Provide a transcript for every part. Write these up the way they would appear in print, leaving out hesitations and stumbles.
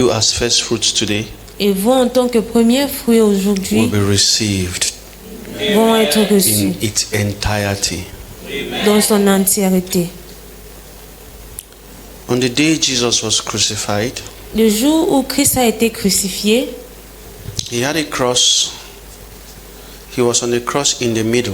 You as first fruits today Et vous, en tant que premier fruit aujourd'hui, will be received vont être reçus in its entirety. dans son entièreté. On the day Jesus was crucified, Le jour où Christ a été crucifié, he had a cross. He was on the cross in the middle,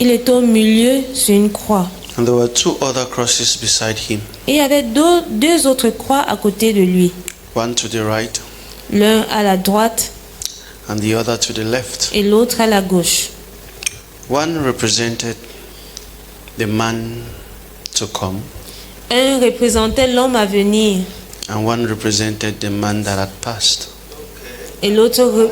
il était au milieu sur une croix. and there were two other crosses beside him, Et il y avait deux autres croix à côté de lui. one to the right L'un à la droite and the other to the left. et l'autre à la gauche. One represented the man to come, Un représentait l'homme à venir and one represented the man that had passed. et l'autre...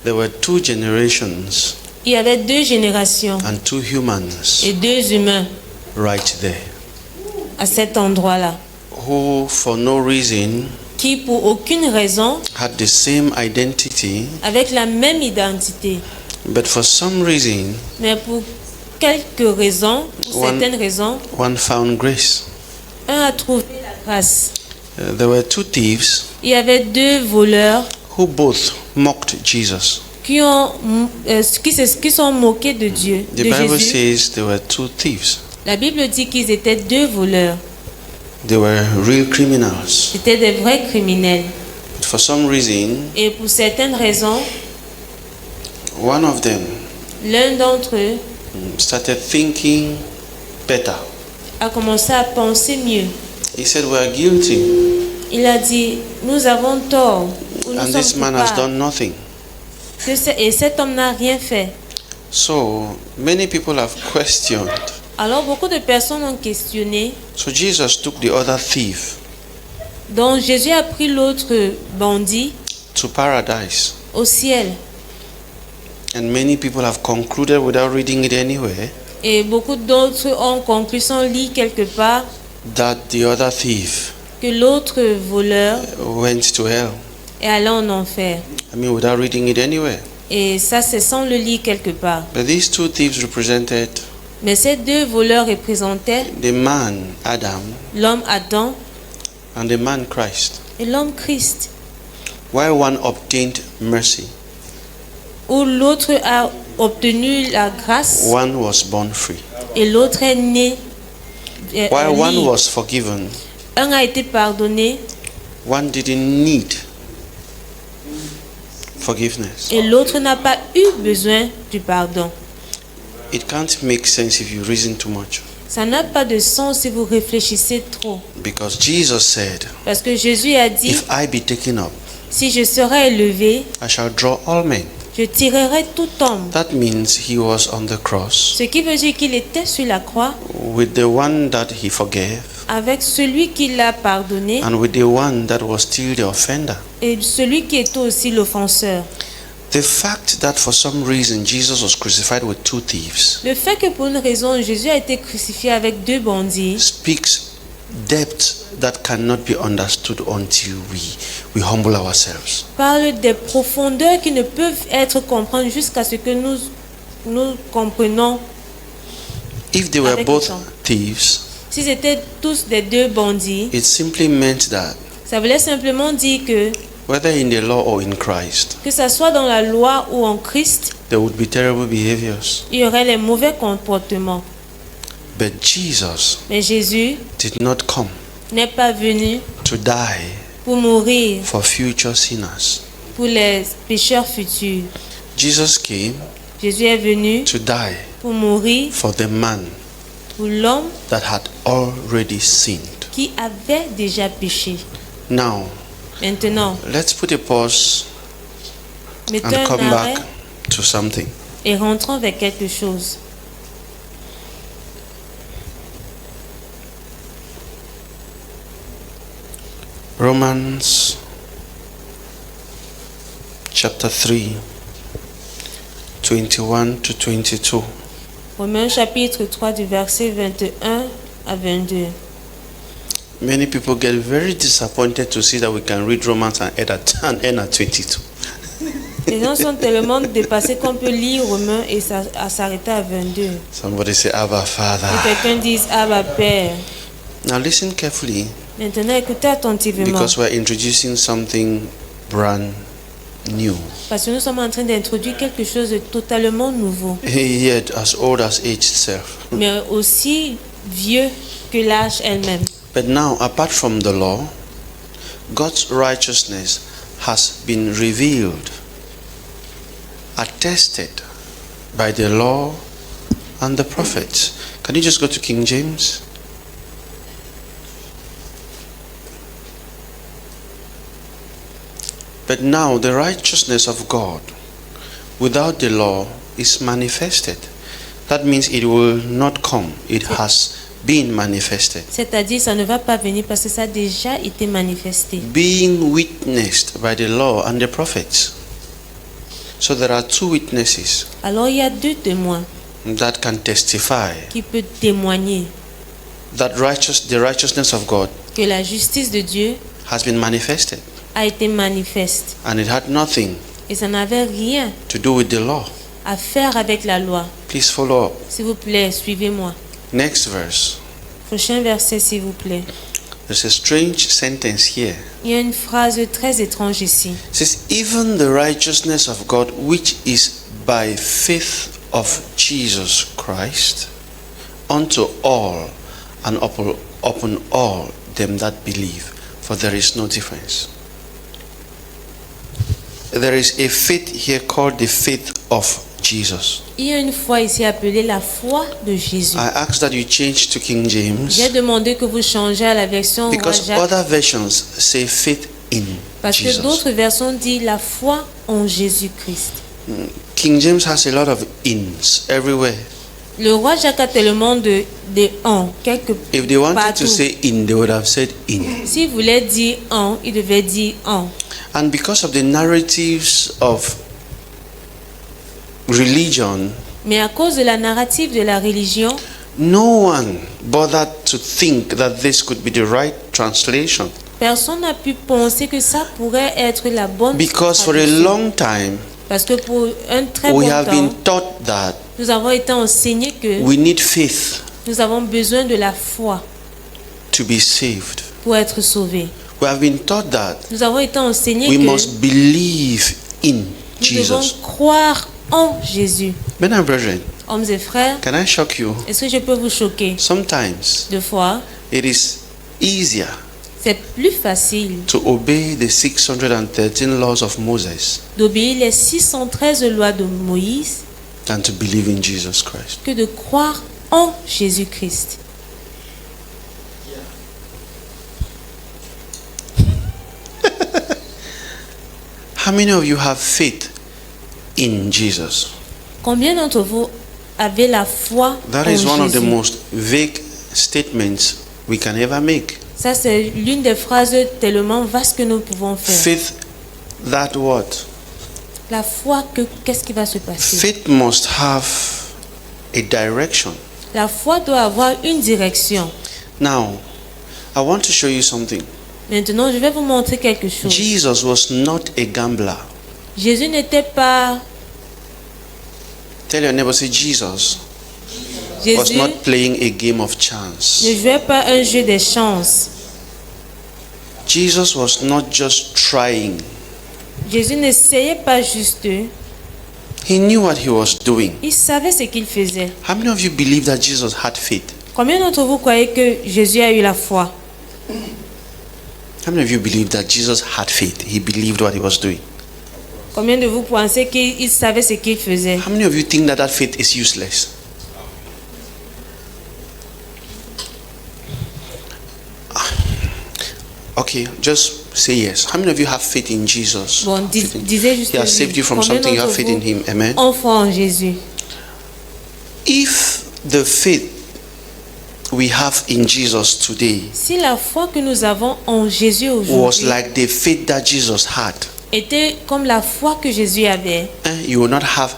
There were two generations Il y avait deux générations and two humans et deux humains right there, à cet endroit-là, who for no reason qui pour aucune raison, had the same identity, avec la même identité, but for some reason mais pour quelques raisons, pour One- certaines raisons, one found grace. un a trouvé la grâce. There were two thieves Il y avait deux voleurs who both mocked Jesus. qui sont moqués de Dieu, The de Bible Jésus. says there were two thieves. La Bible dit qu'ils étaient deux voleurs. They were real criminals. C'était des vrais criminels. But for some reason, Et pour certaines raisons, one of them l'un d'entre eux started thinking better. a commencé à penser mieux. He said, "We are guilty, Il a dit, nous avons tort, ou nous and sommes this man has coupables. done nothing." Et cet homme n'a rien fait. So many people have questioned. Alors beaucoup de personnes ont questionné. So Jesus took the other thief Donc Jésus a pris l'autre bandit to paradise. au ciel. And many people have concluded without reading it anywhere Et beaucoup d'autres ont conclu sans lire quelque part that the other thief que l'autre voleur went to hell. est allé en enfer. I mean, without reading it anywhere. Et ça, c'est sans le lire quelque part. But these two thieves represented Mais ces deux voleurs représentaient the man, Adam, l'homme Adam and the man, Christ. et l'homme Christ. While one obtained mercy, Où l'autre a obtenu la grâce one was born free. et l'autre est né While one libre. was forgiven, Un a été pardonné one didn't need forgiveness. et l'autre n'a pas eu besoin du pardon. It can't make sense if you reason too much. Ça n'a pas de sens si vous réfléchissez trop. Because Jesus said, Parce que Jésus a dit, "If I be taken up, si je serai élevé, I shall draw all men." je tirerai tout homme. That means he was on the cross Ce qui veut dire qu'il était sur la croix with the one that he forgave avec celui qui l'a pardonné and with the one that was still the offender. et celui qui était aussi l'offenseur. The fact that for some reason Jesus was crucified with two thieves Le fait que pour une raison Jésus a été crucifié avec deux bandits speaks depth that cannot be understood until we humble ourselves. parle des profondeurs qui ne peuvent être comprises jusqu'à ce que nous comprenons. If they were Avec both le temps. thieves, S'ils étaient tous des deux bandits, it simply meant that ça voulait simplement dire whether in the law or in Christ, que ça soit dans la loi ou en Christ, there would be terrible behaviors. il y aurait les mauvais comportements. But Jesus Mais Jésus did not come n'est pas venu to die pour mourir for future sinners. pour les pécheurs futurs. Jesus came Jésus est venu to die pour mourir for the man pour l'homme that had already sinned. qui avait déjà péché. Now, Maintenant, let's put a pause mettons and un come arrêt back to something. et rentrons vers quelque chose. Romans chapter 3, 21 to 22. Romains chapitre 3 du verset 21 à 22. Many people get very disappointed to see that we can read Romans and end at 22. Les gens sont tellement dépassés qu'on peut lire Romains et s'arrêter à 22. Somebody say, Abba, Et Father. quelqu'un dise Abba Père. Now listen carefully. Maintenant, écoutez attentivement. because we're introducing something brand new, Parce que nous sommes en train d'introduire quelque chose de totalement nouveau, yet as old as age itself. mais aussi vieux que l'âge elle-même. But now, apart from the law, God's righteousness has been revealed, attested by the law and the prophets. Can you just go to King James? But now the righteousness of God without the law is manifested. That means it will not come. It has been manifested. C'est-à-dire, ça ne va pas venir parce que ça a déjà été manifesté. Being witnessed by the law and the prophets. So there are two witnesses Alors, il y a deux témoins that can testify qui peuvent témoigner that the righteousness of God que la justice de Dieu has been manifested, a été manifeste. and it had nothing Et ça n'avait rien to do with the law. à faire avec la loi. Please follow up. S'il vous plaît, suivez-moi. Next verse. Prochain verset, s'il vous plaît. There's a strange sentence here. Il y a une phrase très étrange ici. It says, even the righteousness of God, which is by faith of Jesus Christ, unto all and upon all them that believe, for there is no difference. There is a faith here called the faith of Jesus. Il y a une foi ici appelée la foi de Jésus. I ask that you change to King James J'ai demandé que vous changez à la version Roi because Jacques other versions say faith in parce que Jesus. d'autres versions disent la foi en Jésus-Christ. King James has a lot of ins everywhere. Le Roi Jacques a tellement de en quelque If they wanted partout. to say in, they would have said in. S'il voulait dire en, il devait dire en. And because of the narratives of religion, Mais à cause de la narrative de la religion, no one bothered to think that this could be the right translation. personne n'a pu penser que ça pourrait être la bonne Because for a traduction. long time, Parce que pour un très we bon have temps, been taught that nous avons été enseignés que we need faith nous avons besoin de la foi to be saved. pour être sauvés. We have been taught that Nous avons été enseignés we que must believe in nous devons Jesus. croire en Jésus. Men and brethren, Hommes et frères, can I shock you? est-ce que je peux vous choquer? Sometimes Deux fois, it is easier c'est plus facile to obey the 613 laws of Moses d'obéir les 613 lois de Moïse than to believe in Jesus Christ. que de croire en Jésus-Christ. How many of you have faith in Jesus? Combien d'entre vous avez la foi That en is one of the Jésus? most vague statements we can ever make. Ça, c'est l'une des phrases tellement vastes que nous pouvons faire. Faith that what? La foi, qu'est-ce qui va se passer? Faith must have a direction. La foi doit avoir une direction. Now, I want to show you something. Maintenant, je vais vous montrer quelque chose. Jesus was not a gambler. Jésus n'était pas... Tell your neighbor, say Jesus was Jésus not playing a game of chance. ne jouait pas un jeu des chances. Jesus was not just trying. Jésus n'essayait pas juste. He knew what he was doing. Il savait ce qu'il faisait. How many of you believe that Jesus had faith? Combien d'entre vous croyez que Jésus a eu la foi? How many of you believe that Jesus had faith? He believed what he was doing. Combien de vous pensez qu'il savait ce qu'il faisait? How many of you think that that faith is useless? Okay, just say yes. How many of you have faith in Jesus? Bon, disez juste He has saved you from combien something. You have d'entre faith in vous him. Amen. ont foi en Jésus? If the faith we have in Jesus today Si la foi que nous avons en Jésus was aujourd'hui like the faith that Jesus had, était comme la foi que Jésus avait, you will not have.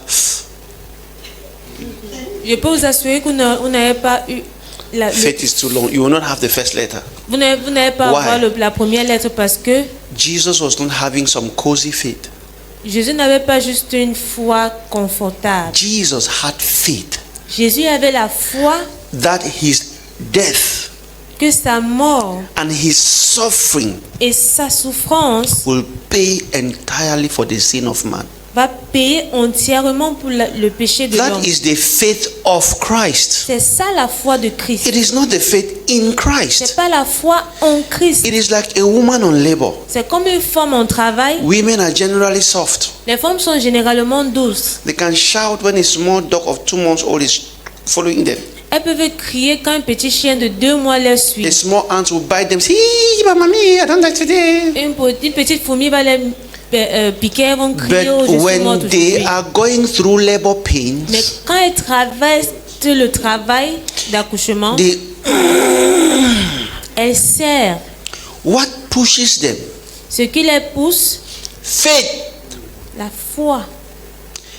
je peux vous assurer que vous n'avez pas eu Faith is too long. You will not have the first letter. vous n'avez pas Why? avoir la première lettre parce que Jesus was not having some cozy faith. Jésus n'avait pas juste une foi confortable. Jesus had faith Jésus avait la foi that his death que sa mort and his suffering et sa souffrance will pay entirely for the sin of man. va payer entièrement pour le péché de That l'homme. is the faith of Christ. C'est ça la foi de Christ. It is not the faith in C'est Christ. pas la foi en Christ. It is like a woman on labor. C'est comme une femme en travail. Women are generally soft. Les femmes sont généralement douces. They can shout when a small dog of 2 months old is following them. Elles peuvent crier quand un petit chien de 2 mois les suit. A small ant will bite them. Say, "Mama, I don't like today." Une petite fourmi va les piquer, elles vont crier But je suis morte when they aujourd'hui. are going through labor pains, Mais quand elles traversent le travail d'accouchement, they, elles serrent. what pushes them? Ce qui les pousse, Faith. la foi.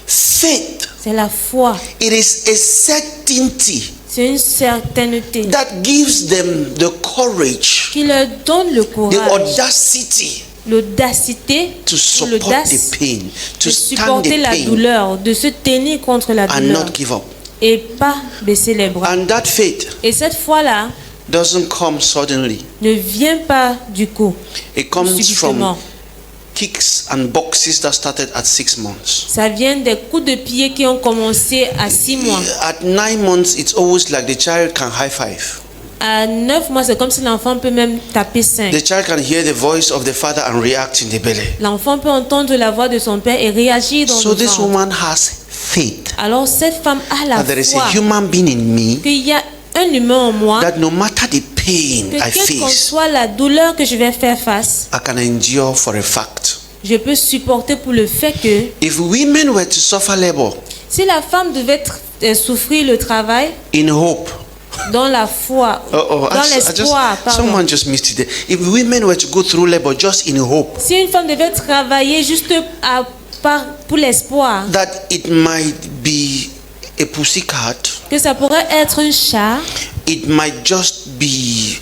Faith. C'est la foi. It is a certainty C'est une certaineté that gives them the courage, qui leur donne le the courage, audacity l'audacité, to ou support l'audace the pain, to de stand supporter the la pain douleur, de se tenir contre la and douleur not give up. et pas baisser les bras. And that faith Et cette foi-là doesn't come suddenly. ne vient pas du coup, It comes subitement. from kicks and boxes that started at 6 months. Ça vient des coups de pied qui ont commencé à 6 mois. At 9 months, it's always like the child can high five. À 9 mois, c'est comme si l'enfant peut même taper 5. The child can hear the voice of the father and react in the belly. L'enfant peut entendre la voix de son père et réagir dans So le this ventre. woman has faith Alors cette femme a la that there is foi a human being in me, qu'il y a un humain en moi, that no matter the pain que I quelle qu'en face, soit la douleur que je vais faire face, I can endure for a fact. je peux supporter pour le fait que If women were to suffer labor si la femme devait souffrir le travail in hope, dans la foi, dans l'espoir, pardon. someone just missed it there. If women were to go through labor just in hope Si une femme devait travailler juste pour l'espoir that it might be a pussycat, que ça pourrait être un chat it might just be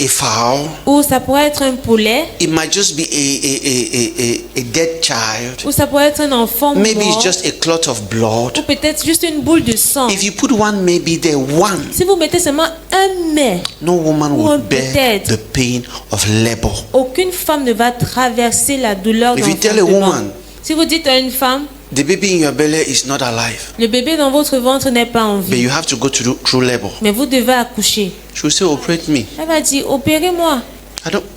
a fowl, ou ça pourrait être un poulet it might just be a dead child, ou ça pourrait être un enfant maybe mort it's just a clot of blood. ou peut-être juste une boule de sang. If you put one maybe there, one, Si vous mettez seulement un mais, no woman Ou will un bear peut-être. the pain of labor. aucune femme ne va traverser la douleur If you tell a d'enfantement. woman, Si vous dites à une femme, the baby in your belly is not alive, le bébé dans votre ventre n'est pas en but vie, you have to go through labor, mais vous devez accoucher, she will say, operate me. elle va dire, opérez-moi.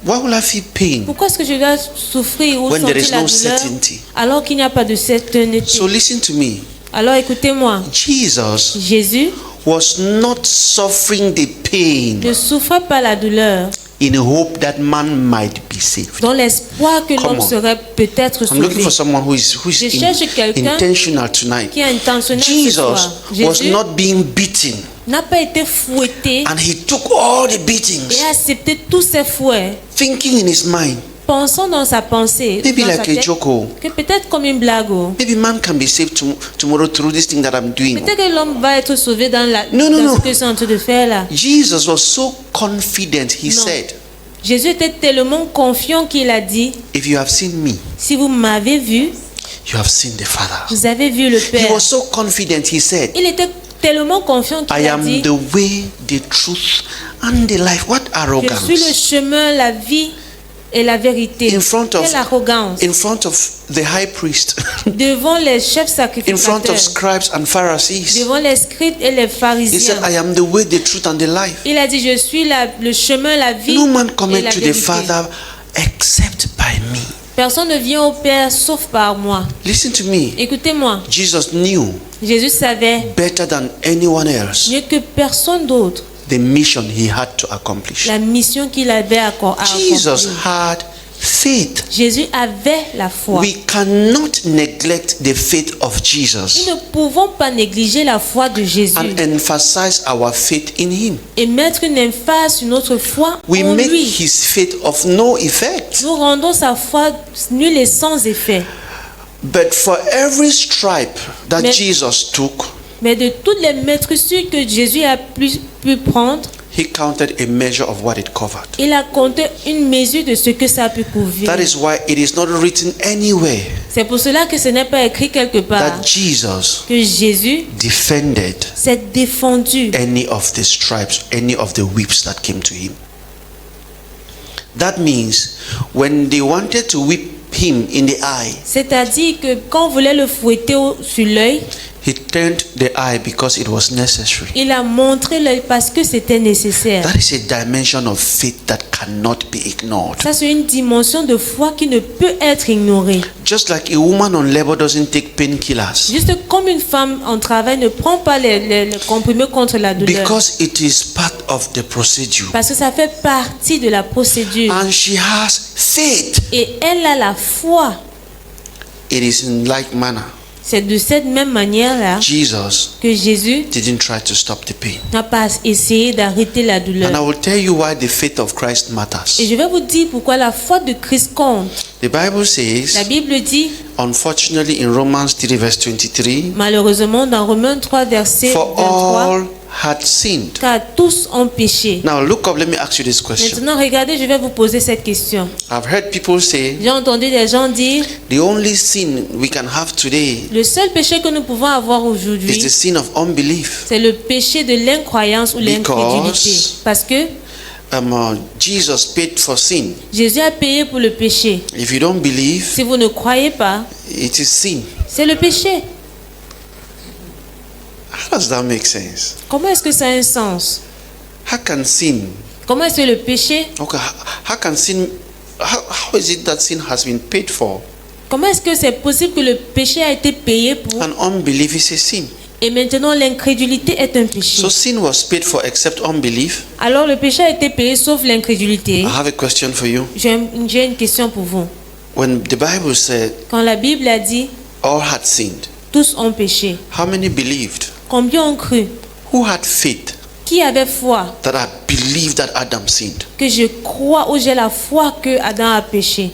Why will I feel pain Pourquoi est-ce que je dois souffrir ou when there is sentir la no douleur certainty? alors qu'il n'y a pas de certainté? So listen to me. Alors écoutez-moi, Jesus Jésus was not suffering the pain ne souffrait pas la douleur in hope that man might be saved. dans l'espoir que Come l'homme on. serait peut-être I'm looking sauvé. for someone who is Je cherche quelqu'un intentional tonight. qui est intentionnel ce Jesus soir. was Jésus not being beaten, n'a pas été fouetté and he took all the et beatings, a accepté tous ses fouets, thinking in his mind, pensant dans sa pensée, maybe dans sa like a tête, joke. Oh, que peut-être comme une blague, oh, maybe man can be saved tomorrow through this thing that I'm doing. peut-être que l'homme va être sauvé dans, No, dans no. ce que c'est en train de faire là. Jesus was so confident, he Non. said, Jésus était tellement confiant qu'il a dit, if you have seen me, si vous m'avez vu, you have seen the Father. vous avez vu le He Père. was so confident, he said, Il était tellement confiant qu'il I a am dit, the way, the truth, and the life. What je suis le arrogance. chemin, la vie et la vérité. In front of- Quelle arrogance. In front of the high priest, Devant les chefs in front of sacrificateurs, scribes and Pharisees. devant les scribes et les He pharisiens. said, I am the way, the truth, and the life. Il a dit, je suis le chemin, la vie No man et cometh la to the vérité. Father except by me. Personne ne vient au Père sauf par moi. Listen to me. Écoutez-moi, Jesus knew Jésus savait better than anyone else mieux que personne d'autre the mission he had to accomplish. la mission qu'il avait à Jesus accomplir. had faith. Jésus avait la foi. We cannot neglect the faith of Nous Jesus ne pouvons pas négliger la foi de Jésus and emphasize our faith in him. et mettre une emphase sur notre foi We en make lui. his faith of no effect. Nous rendons sa foi nulle et sans effet. But for every stripe that Mais- Jesus took, Mais de toutes les maîtresses que Jésus a pu prendre, He counted a measure of what it covered. Il a compté une mesure de ce que ça a pu couvrir. That is why it is not written anywhere C'est pour cela que ce n'est pas écrit quelque part that Jesus que Jésus defended s'est défendu any of the stripes, any of the whips that came to him. That means when they wanted to whip him in the eye, C'est-à-dire que quand on voulait le fouetter sur l'œil, he turned the eye because it was necessary. il a montré l'œil parce que c'était nécessaire. That is a dimension of faith that cannot be ignored. Ça, c'est une dimension de foi qui ne peut être ignorée. Just like a woman on labor doesn't take painkillers Juste comme une femme en travail ne prend pas les comprimés contre la douleur. because it is part of the procedure. Parce que ça fait partie de la procédure. And she has faith. Et elle a la foi. It is in like manner. C'est de cette même manière-là Jesus que Jésus didn't try to stop the pain. n'a pas essayé d'arrêter la And I douleur. will tell you why the faith of Christ Et matters. je vais vous dire pourquoi la foi de Christ compte. The Bible La says, Bible dit, unfortunately, in Romans 3, verse 23, malheureusement, dans Romains 3, verset for 23, all had sinned. car tous ont péché. Now, look up, let me ask you this question. Maintenant, regardez, je vais vous poser cette question. I've heard people say, J'ai entendu des gens dire, the only sin we can have today le seul péché que nous pouvons avoir is aujourd'hui, the sin of unbelief. c'est le péché de l'incroyance ou l'incrédulité. Parce que Jesus paid for sin. Jésus a payé pour le péché. If you don't believe, Si vous ne croyez pas, it is sin. c'est le péché. How does that make sense? Comment est-ce que ça a un sens? How can sin? Comment est-ce que le péché, Okay, how can sin? How is it that sin has been paid for? comment est-ce que c'est possible que le péché a été payé pour And unbelief is a sin. et maintenant l'incrédulité est un péché? So sin was paid for except unbelief. Alors le péché a été payé sauf l'incrédulité. I have a question for you. J'ai une question pour vous. When the Bible said Quand la Bible a dit all had sinned, tous ont péché, how many believed? combien ont cru? Who had faith Qui avait foi? that I believe that Adam sinned? Que je crois ou j'ai la foi que Adam a péché.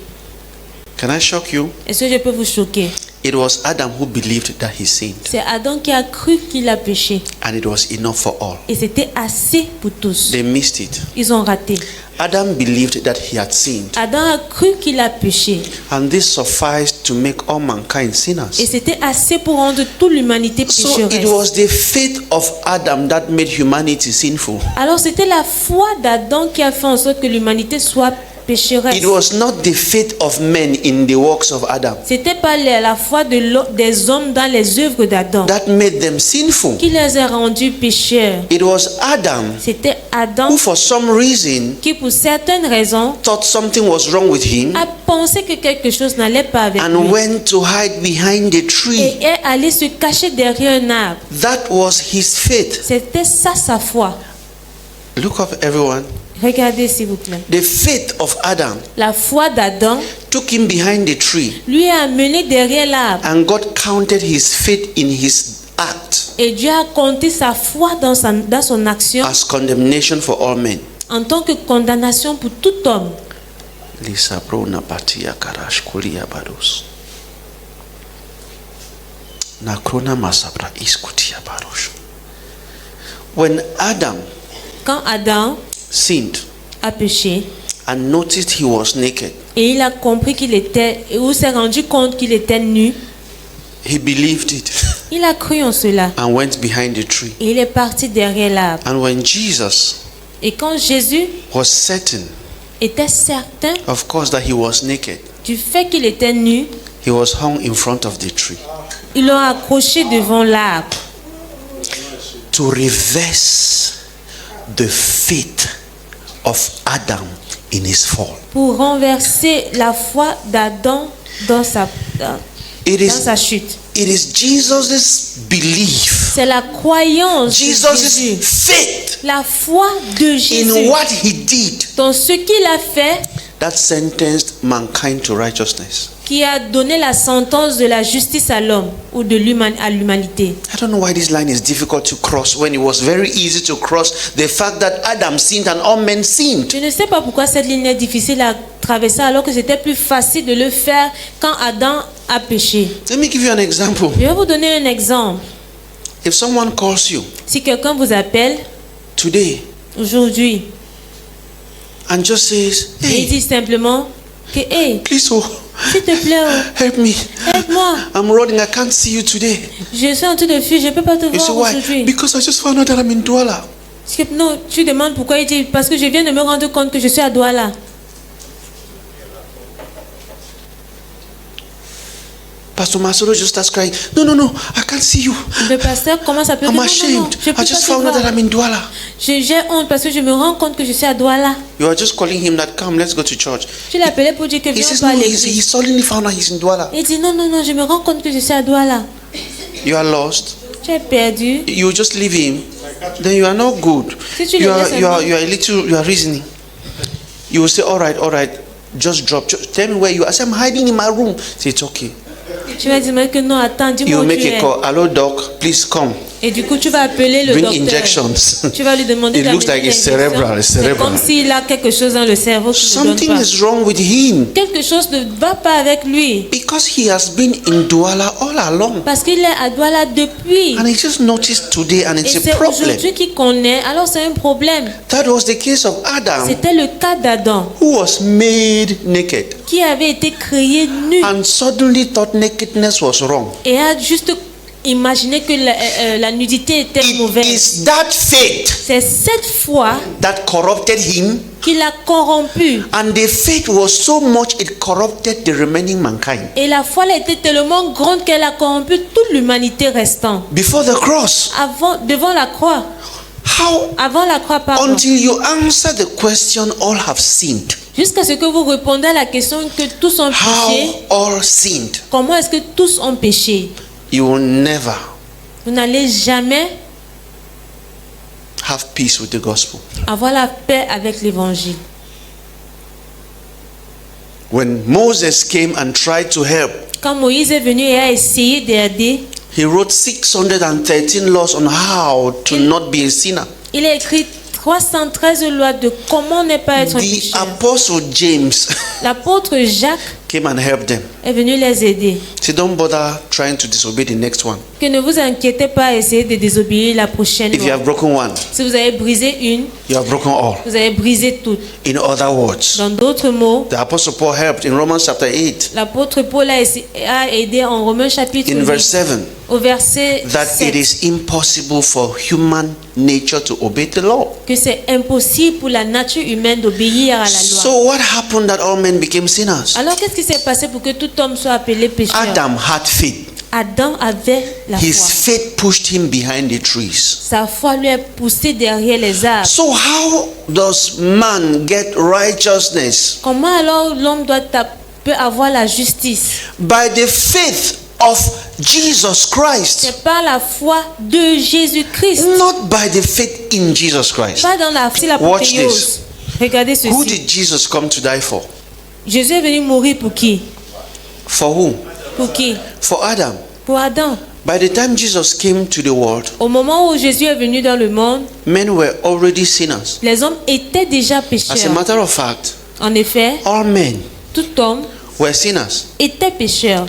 Can I shock you? Est-ce que je peux vous choquer? It was Adam who believed that he sinned, C'est Adam qui a cru qu'il a péché. and it was enough for all. Et c'était assez pour tous. They missed it. Ils ont raté. Adam believed that he had sinned, Adam a cru qu'il a péché. and this sufficed to make all mankind Et sinners. c'était assez pour rendre toute l'humanité So it pécheresse. was the faith of Adam that made humanity sinful. Alors c'était la foi d'Adam qui a fait en sorte que l'humanité soit pécheresse. It was not the faith of men in the works of Adam C'était pas la foi des hommes dans les œuvres d'Adam that made them sinful. qui les a rendus pécheurs. It was Adam C'était Adam who, for some reason, qui, pour certaines raisons, thought something was wrong with him a pensé que quelque chose n'allait pas avec and lui went to hide behind the tree. et est allé se cacher derrière un arbre. That was his faith. C'était ça sa foi. Look up, everyone. Regardez s'il vous plaît. The faith of Adam La foi d'Adam took him behind the tree, lui a amené derrière l'arbre and God counted his faith in his act et Dieu a compté sa foi dans son action as condemnation for all men. en tant que condamnation pour tout homme. Lisa Brona Patia Karash Kulia Baros. Nakrona Masabra Iskutia Barosh. When Adam Quand Adam sinned a péché and noticed he was naked, et il a compris qu'il était, ou s'est rendu compte qu'il était nu, he believed it il a cru en cela and went behind the tree. et il est parti derrière l'arbre. And when Jesus Et quand Jésus was certain, était certain of course, that he was naked, du fait qu'il était nu, he was hung in front of the tree ils l'ont accroché devant l'arbre to reverse the faith of Adam in his fall. pour renverser la foi d'Adam dans sa chute. It is Jesus' belief, C'est la croyance de Jesus' Jésus, faith la foi de Jésus in what he did dans ce qu'il a fait that sentenced mankind to righteousness. qui a donné la sentence de la justice à l'homme ou à l'humanité. I don't know why this line is difficult to cross when it was very easy to cross the fact that Adam sinned and all men sinned. Je ne sais pas pourquoi cette ligne est difficile à traverser alors que c'était plus facile de le faire quand Adam a péché. Let me give you an example. Je vais vous donner un exemple. If someone calls you Si quelqu'un vous appelle today aujourd'hui. And just says, Et il hey, dit simplement que, hey, please, oh, s'il te plaît, oh, help me. aide-moi. I'm running. I can't see you today. Je suis en train de fuir, je ne peux pas te You say, voir why? aujourd'hui. Because I just found out that I'm in Douala. Non, tu demandes pourquoi. Il dit, parce que je viens de me rendre compte que je suis à Douala. Pastor Masoro just starts crying. No, no, no, I can't see you. Le pasteur commence à pleurer. I'm Non, non, non, ashamed. je peux I pas just te found out that voir. I'm in Douala. J'ai honte parce que je me rends compte que je suis à Douala. You are just calling him that, come, let's go to church. Tu l'appelais pour dire que He viens, says, on va à no, l'église. he suddenly found out he's in Douala. Il dit, non, non, non, je me rends compte que je suis à Douala. You are lost. Tu es perdu. You just leave him. Then you are not good. Si tu You le are, laisses you are, alone. you are a little, you are reasoning. You will say, all right, just drop. Just tell me where you are. I say, I'm hiding in my room. Say, it's okay. Tu vas dire que non, attends, You dis-moi will où make tu a es. call. Hello, doc, please come. Et du coup, tu vas appeler le Bring docteur. injections. Tu vas lui demander It looks like d'amener it's l'injection. cerebral. It's C'est cerebral. comme s'il a quelque chose dans le cerveau qui ne donne Something pas. is wrong with him Quelque chose ne va pas avec lui. because he has been in Douala all along. Parce qu'il est à Douala depuis. And he just noticed today, and Et it's a c'est problem. aujourd'hui qu'il connaît. Alors c'est un problème. That was the case of Adam, C'était le cas d'Adam who was made naked qui avait été créé nu and suddenly thought nakedness was wrong. et a juste imaginé que la nudité était It mauvaise. is that faith C'est cette foi that corrupted him, qui l'a corrompu. and the faith was so much it corrupted the remaining mankind. Et la foi elle était tellement grande qu'elle a corrompu toute l'humanité restante. Before the cross, Devant la croix. how Avant la croix, pardon. until you answer the question, all have sinned. Jusqu'à ce que vous répondez à la question que tous ont péché. How all sinned? Comment est-ce que tous ont péché? You will never Vous n'allez jamais have peace with the gospel. avoir la paix avec l'évangile. When Moses came and tried to help, Quand Moïse est venu et a essayé d'aider, he wrote 613 laws on how to not be a sinner. il a écrit 313 lois de comment ne pas être un The pécheur. apostle James L'apôtre Jacques came and helped them. est venu les aider. Say, don't bother trying to disobey the next one. Que ne vous inquiétez pas à essayer de désobéir la prochaine If you loi. have broken one, Si vous avez brisé une, you have broken all. vous avez brisé toutes. In other words, Dans d'autres mots, the apostle Paul helped in Romans chapter 8, l'apôtre Paul a aidé en Romains chapitre in 8, verse 7, au verset that it 7, is impossible for human nature to obey the law. que c'est impossible pour la nature humaine d'obéir à la loi. So what happened that all men became sinners? Alors qu'est-ce qui s'est passé pour que tout homme soit appelé pécheur? Adam had faith. Adam avait la His foi. faith pushed him behind the trees. Sa foi lui a poussé derrière les arbres. So how does man get righteousness? Comment alors l'homme peut avoir la justice? By the faith of Jesus Christ, C'est par la foi de Jésus-Christ. not by the faith in Jesus Christ. Pas dans la Watch apothéose. Regardez Who ceci. did Jesus come to die for? Jésus est venu mourir pour qui? For who? Pour qui? For Adam. Pour Adam. By the time Jesus came to the world, Au moment où Jésus est venu dans le monde, men were already sinners. les hommes étaient déjà As a pécheurs. matter of fact, En effet, all men tout homme were sinners. était pécheur.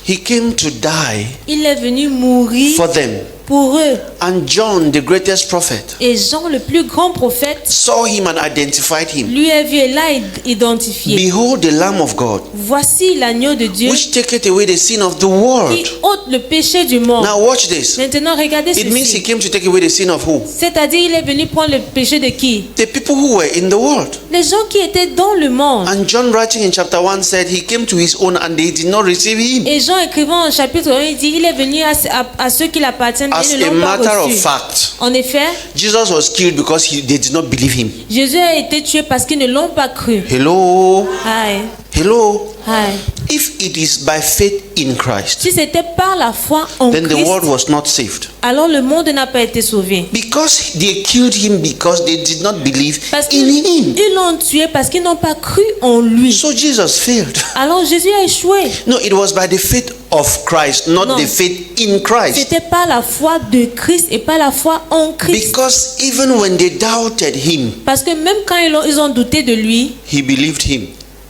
He came to die Il est venu mourir for them. pour eux. And John, the greatest prophet, Et Jean, le plus grand prophète, saw him and identified him. lui a vu et l'a identifié. Behold the Lamb of God, Voici l'agneau de Dieu which taketh away the sin of the qui world. ôte le péché du monde. Now watch this. Maintenant, regardez It means he ceci. came to take away the sin of who? C'est-à-dire, il est venu prendre le péché de qui? The people who were in the world. Les gens qui étaient dans le monde. And John, writing in chapter 1, said he came to his own and they did not receive him. Et Jean, écrivant en chapitre 1, il dit, il est venu à ceux qui l'appartiennent As et ne a l'ont pas matter of reçu. fact, En effet, Jesus was killed because they did not believe him. Jésus a été tué parce qu'ils ne l'ont pas cru. Hello? Aïe, Hello? aïe. If it is by faith in Christ, Si c'était par la foi en then the Christ, world was not saved. alors le monde n'a pas été sauvé. Because they killed him because they did not believe Parce in qu'ils him. ils l'ont tué parce qu'ils n'ont pas cru en lui. So Jesus failed. Alors Jésus a échoué. No, it was by the faith of Christ, not No. the faith in Christ. C'était par la foi de Christ et pas la foi en Christ. Because even when they doubted him, Parce que même quand ils ont douté de lui, he believed him.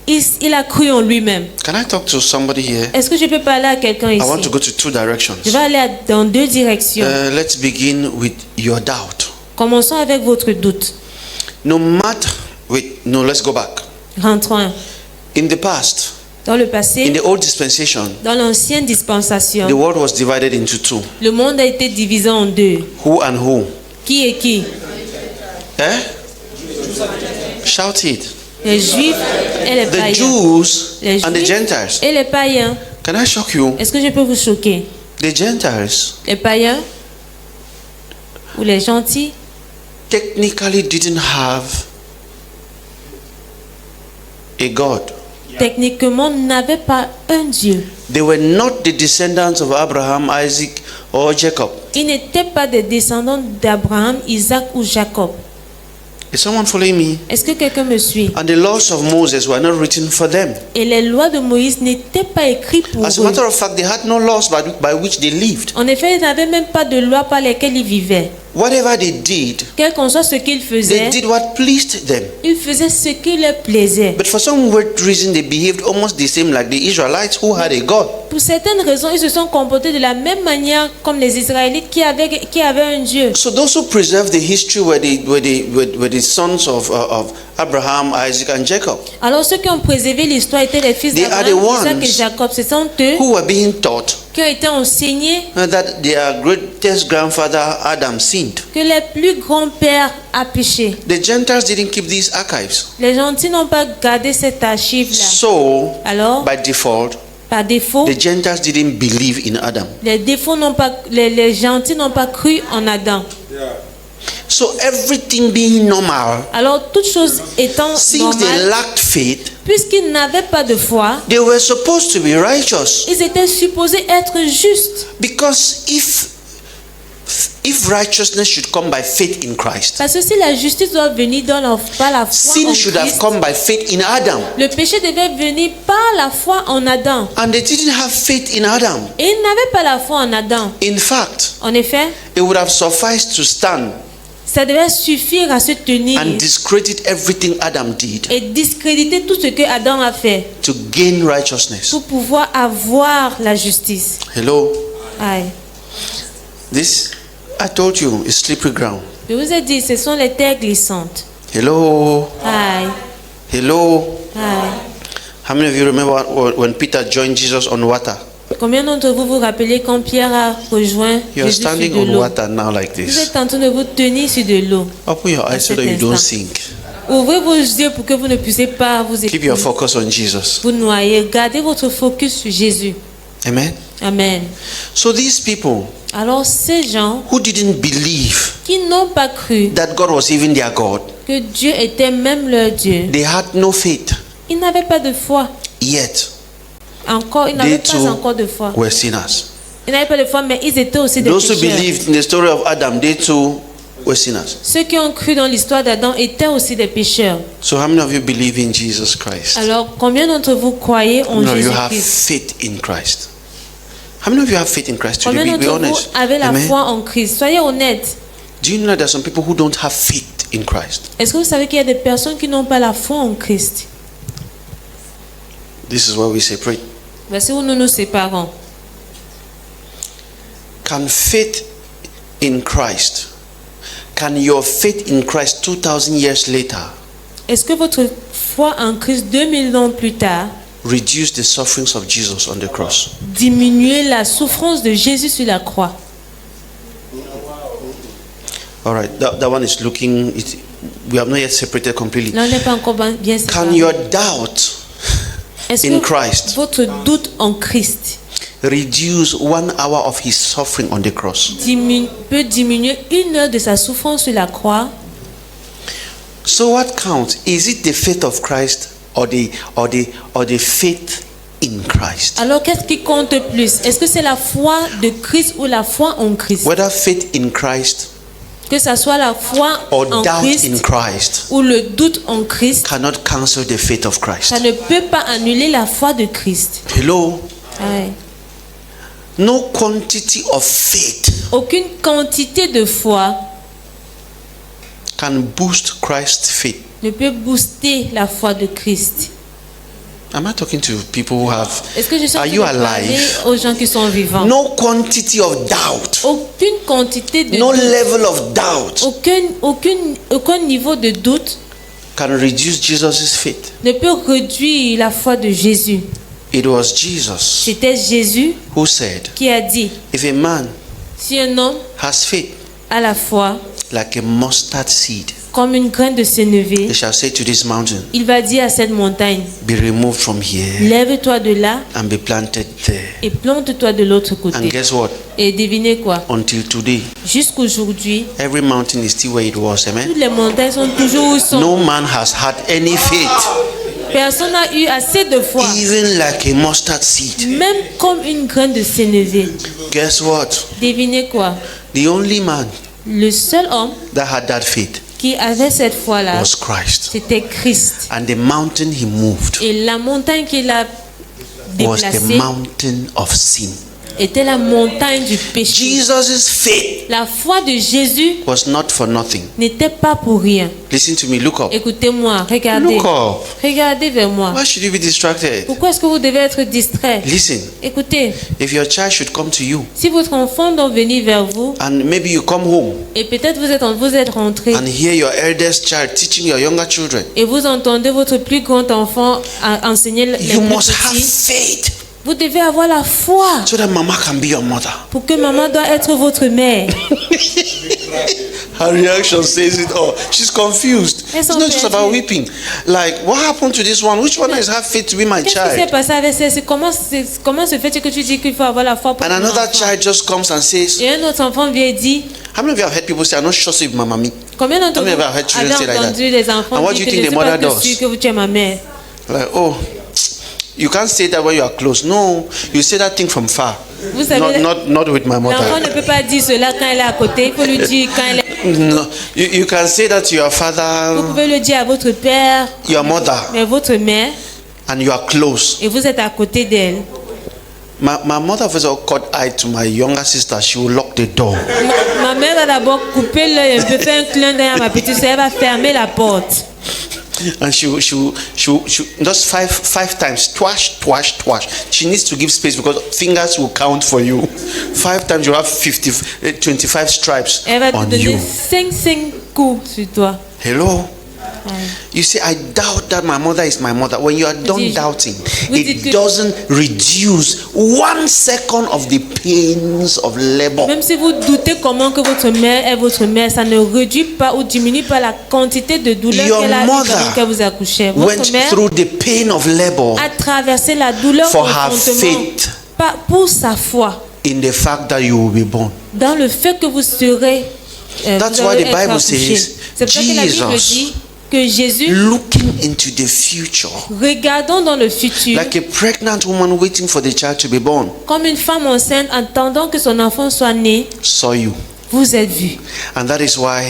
il a cru en lui-même. Can I talk to somebody here? Est-ce que je peux parler à quelqu'un I want ici? to go to two directions. Je vais aller dans deux directions. Let's begin with your doubt. Commençons avec votre doute. No matter, wait, no, let's go back. Rentrons. In the past, Dans le in passé, the old dispensation, dans l'ancienne dispensation, the world was divided into two. le monde a été divisé en deux. Who and who? Qui est qui? Eh? Shout it. Les Juifs et les The païens. Jews Les and the Juifs Gentiles. et les païens. Can I shock you? Est-ce que je peux vous choquer? The Gentiles Les païens ou les gentils technically didn't have a God. techniquement n'avaient pas un Dieu. They were not the descendants of Abraham, Isaac, or Jacob. Ils n'étaient pas des descendants d'Abraham, Isaac ou Jacob. Is someone following me? Est-ce que quelqu'un me suit? And the laws of Moses were not written for them. Et les lois de Moïse n'étaient pas écrites pour As a eux. matter of fact, they had no laws by which they lived. En effet, ils n'avaient même pas de loi par lesquelles ils vivaient. Whatever they did, Quel qu'en soit ce qu'ils they faisaient, did what pleased them. ils faisaient ce qui leur plaisait. But for some weird reason, they behaved almost the same like the Israelites who had a God. Pour certaines raisons, ils se sont comportés de la même manière comme les Israélites qui avaient un Dieu. So those who preserve the history were the sons of Abraham, Isaac, and Jacob, Alors ceux qui ont préservé l'histoire étaient les fils They are d'Abraham, the Isaac ones et Jacob. Ce sont eux who were being taught qui ont été enseignés that their greatest grandfather Adam sinned. que les plus grands-pères a péché. The Gentiles didn't keep these archives. Les gentils n'ont pas gardé cette archive-là. So, Alors, by default, par défaut, the Gentiles didn't believe in Adam. les gentils n'ont pas cru en Adam. So everything being normal, Alors, toute chose étant since they normale, lacked faith, puisqu'ils n'avaient pas de foi, they were supposed to be righteous. ils étaient supposés être justes. Because if righteousness should come by faith in Christ, Parce que si la justice doit venir par la foi sin en should have Christ, come by faith in Adam. le péché devait venir par la foi en Adam. And they didn't have faith in Adam. Et ils n'avaient pas la foi en Adam. In fact, En effet, it would have sufficed to stand ça devait suffire à se tenir and discredit everything Adam did et discréditer tout ce que Adam a fait to gain righteousness. pour pouvoir avoir la justice. Hello? Aïe. This, I told you, is slippery ground. Je vous ai dit, ce sont les terres glissantes. Hello? Aïe. Hello? Aïe. How many of you remember when Peter joined Jesus on water? Combien d'entre vous vous rappelez quand Pierre a rejoint You are Jésus sur standing de on l'eau? water now like Vous this. êtes en train de vous tenir sur de l'eau. Open your eyes so cet that you don't instant. sink. Ouvrez vos yeux pour que vous ne puissiez pas vous Keep your écouler. focus on Jesus. Vous noyez. Gardez votre focus sur Jésus. Amen? Amen. So these people Alors ces gens who didn't believe qui n'ont pas cru that God was even their God, que Dieu était même leur Dieu, they had no faith. ils n'avaient pas de foi. Yet, Ils n'avaient they pas too encore de foi. were sinners. Ils n'avaient pas de foi, mais ils étaient aussi des Those who pécheurs. believed in the story of Adam, they too were sinners. Ceux qui ont cru dans l'histoire d'Adam étaient aussi des pécheurs. So how many of you believe in Jesus Christ? Alors, combien d'entre vous croyez How en many of you have Jésus-Christ? faith in Christ? How many of you have faith in Christ today? Combien Be d'entre vous honest. avez la Amen. foi en Christ? Soyez honnêtes. Do you know that there are some people who don't have faith in Christ? Est-ce que vous savez qu'il y a des personnes qui n'ont pas la foi en Christ? This is why we separate. Voici où nous nous séparons. Can faith in Christ, can your faith in Christ 2,000 years later Est-ce que votre foi en Christ 2000 ans plus tard reduce the sufferings of Jesus on the cross? diminuer la souffrance de Jésus sur la croix? All right, that one is looking, we have not yet separated completely. Là, on n'est pas encore bien Can séparés. your doubt Est-ce in que Christ votre doute en Christ reduce 1 hour of his suffering on the cross? peut diminuer 1 heure de sa souffrance sur la croix? So what counts? Is it the faith of Christ or the faith in Christ? Alors qu'est-ce qui compte plus? Est-ce que c'est la foi de Christ ou la foi en Christ? Whether faith in Christ Que ça soit la foi or en doubt Christ in Christ ou le doute en Christ, cannot cancel the faith of Christ. ça ne peut pas annuler la foi de Christ. Hello? Ouais. No quantity of faith Aucune quantité de foi can boost Christ's faith. ne peut booster la foi de Christ. Am I talking to people who have? Est-ce que je suis en Are train you de parler alive? aux gens qui sont vivants? No quantity of doubt, Aucune quantité de no doute, level of doubt aucun niveau de doute can reduce Jesus' faith. ne peut réduire la foi de Jésus. It was Jesus C'était Jésus who said, qui a dit, if a man si un homme has faith a la foi like a mustard seed, comme une graine de sénévé, they shall say to this mountain, il va dire à cette montagne, be removed from here lève-toi de là and be planted there. et plante-toi de l'autre And côté. guess what? Et devinez quoi? Until today, Jusqu'aujourd'hui, every mountain is still where it was. Amen. toutes les montagnes sont toujours où sont. No man has had any faith, Personne n'a eu assez de foi, even like a mustard seed. même comme une graine de sénévé. Guess what? Devinez quoi? The only man Le seul homme that had that faith qui avait cette foi-là, was Christ. c'était Christ. And the mountain he moved Et la montagne qu'il a was the déplacée mountain of sin. était la montagne du péché. Jesus' faith La foi de Jésus was not for nothing. n'était pas pour rien. Listen to me, look up. Écoutez-moi, regardez. Look up. Regardez vers moi. Why should you be distracted? Pourquoi est-ce que vous devez être distrait? Listen, Écoutez, if your child should come to you si votre enfant doit venir vers vous, and maybe you come home et peut-être vous êtes rentré, and hear your eldest child teaching your younger children, et vous entendez votre plus grand enfant enseigner les you plus must have petits, faith vous devez avoir la foi so that mama can be your mother. pour que maman doit être votre mère. Her reaction says it all. She's confused. Elles It's sont not just perdues. about weeping. Like, what happened to this one? Which one has have faith to be my Qu'est-ce qui s'est child? passé avec ça? Comment se fait que tu dis qu'il faut avoir la foi pour And ton another enfant? child just comes and says, Et un autre enfant vient et dit, how many of you have heard people say, I'm not sure if my mommy? combien d'entre How vous many of you have heard children say avez like entendu that? les enfants And what dire do que you je think ne the suis pas mother sûr does? que tu es ma mère? Like, oh, you can't say that when you are close. No, you say that thing from far. Vous savez, Not with my l'enfant ne mother. peut pas dire cela quand elle est à côté, il faut lui dire quand elle est... No, you can say that to your Vous father, pouvez le dire à votre père, your mother, mais votre mère, and you are close. et vous êtes à côté d'elle. My mother first of all caught eye to my younger sister. She will lock the door. Ma mère va d'abord couper l'œil un peu, faire un clin d'œil à ma petite soeur, elle va fermer la porte. And she just five times, twash. She needs to give space because fingers will count for you. 5 times you have 25 stripes Elle va te on donner you. 5 coups sur toi. Hello? You say, I doubt that my mother is my mother. When you are done dites- doubting, vous dites it que- doesn't reduce 1 second of the pains of labor. Même si vous doutez comment que votre mère est votre mère, ça ne réduit pas ou diminue pas la quantité de douleur Your qu'elle a eu mother pendant qu'elle vous accouchait. Went Votre mère through the pain of labor a traversé la douleur for her conjointement faith pour sa foi, in the fact that you will be born. dans le fait que vous serez. That's vous why allez the être Bible accouché. says, C'est pour ça que la Bible Jesus, dit que Jésus, looking into the future, regardant dans le futur, like a pregnant woman waiting for the child to be born, comme une femme enceinte attendant que son enfant soit né, saw you. vous êtes vu. And that is why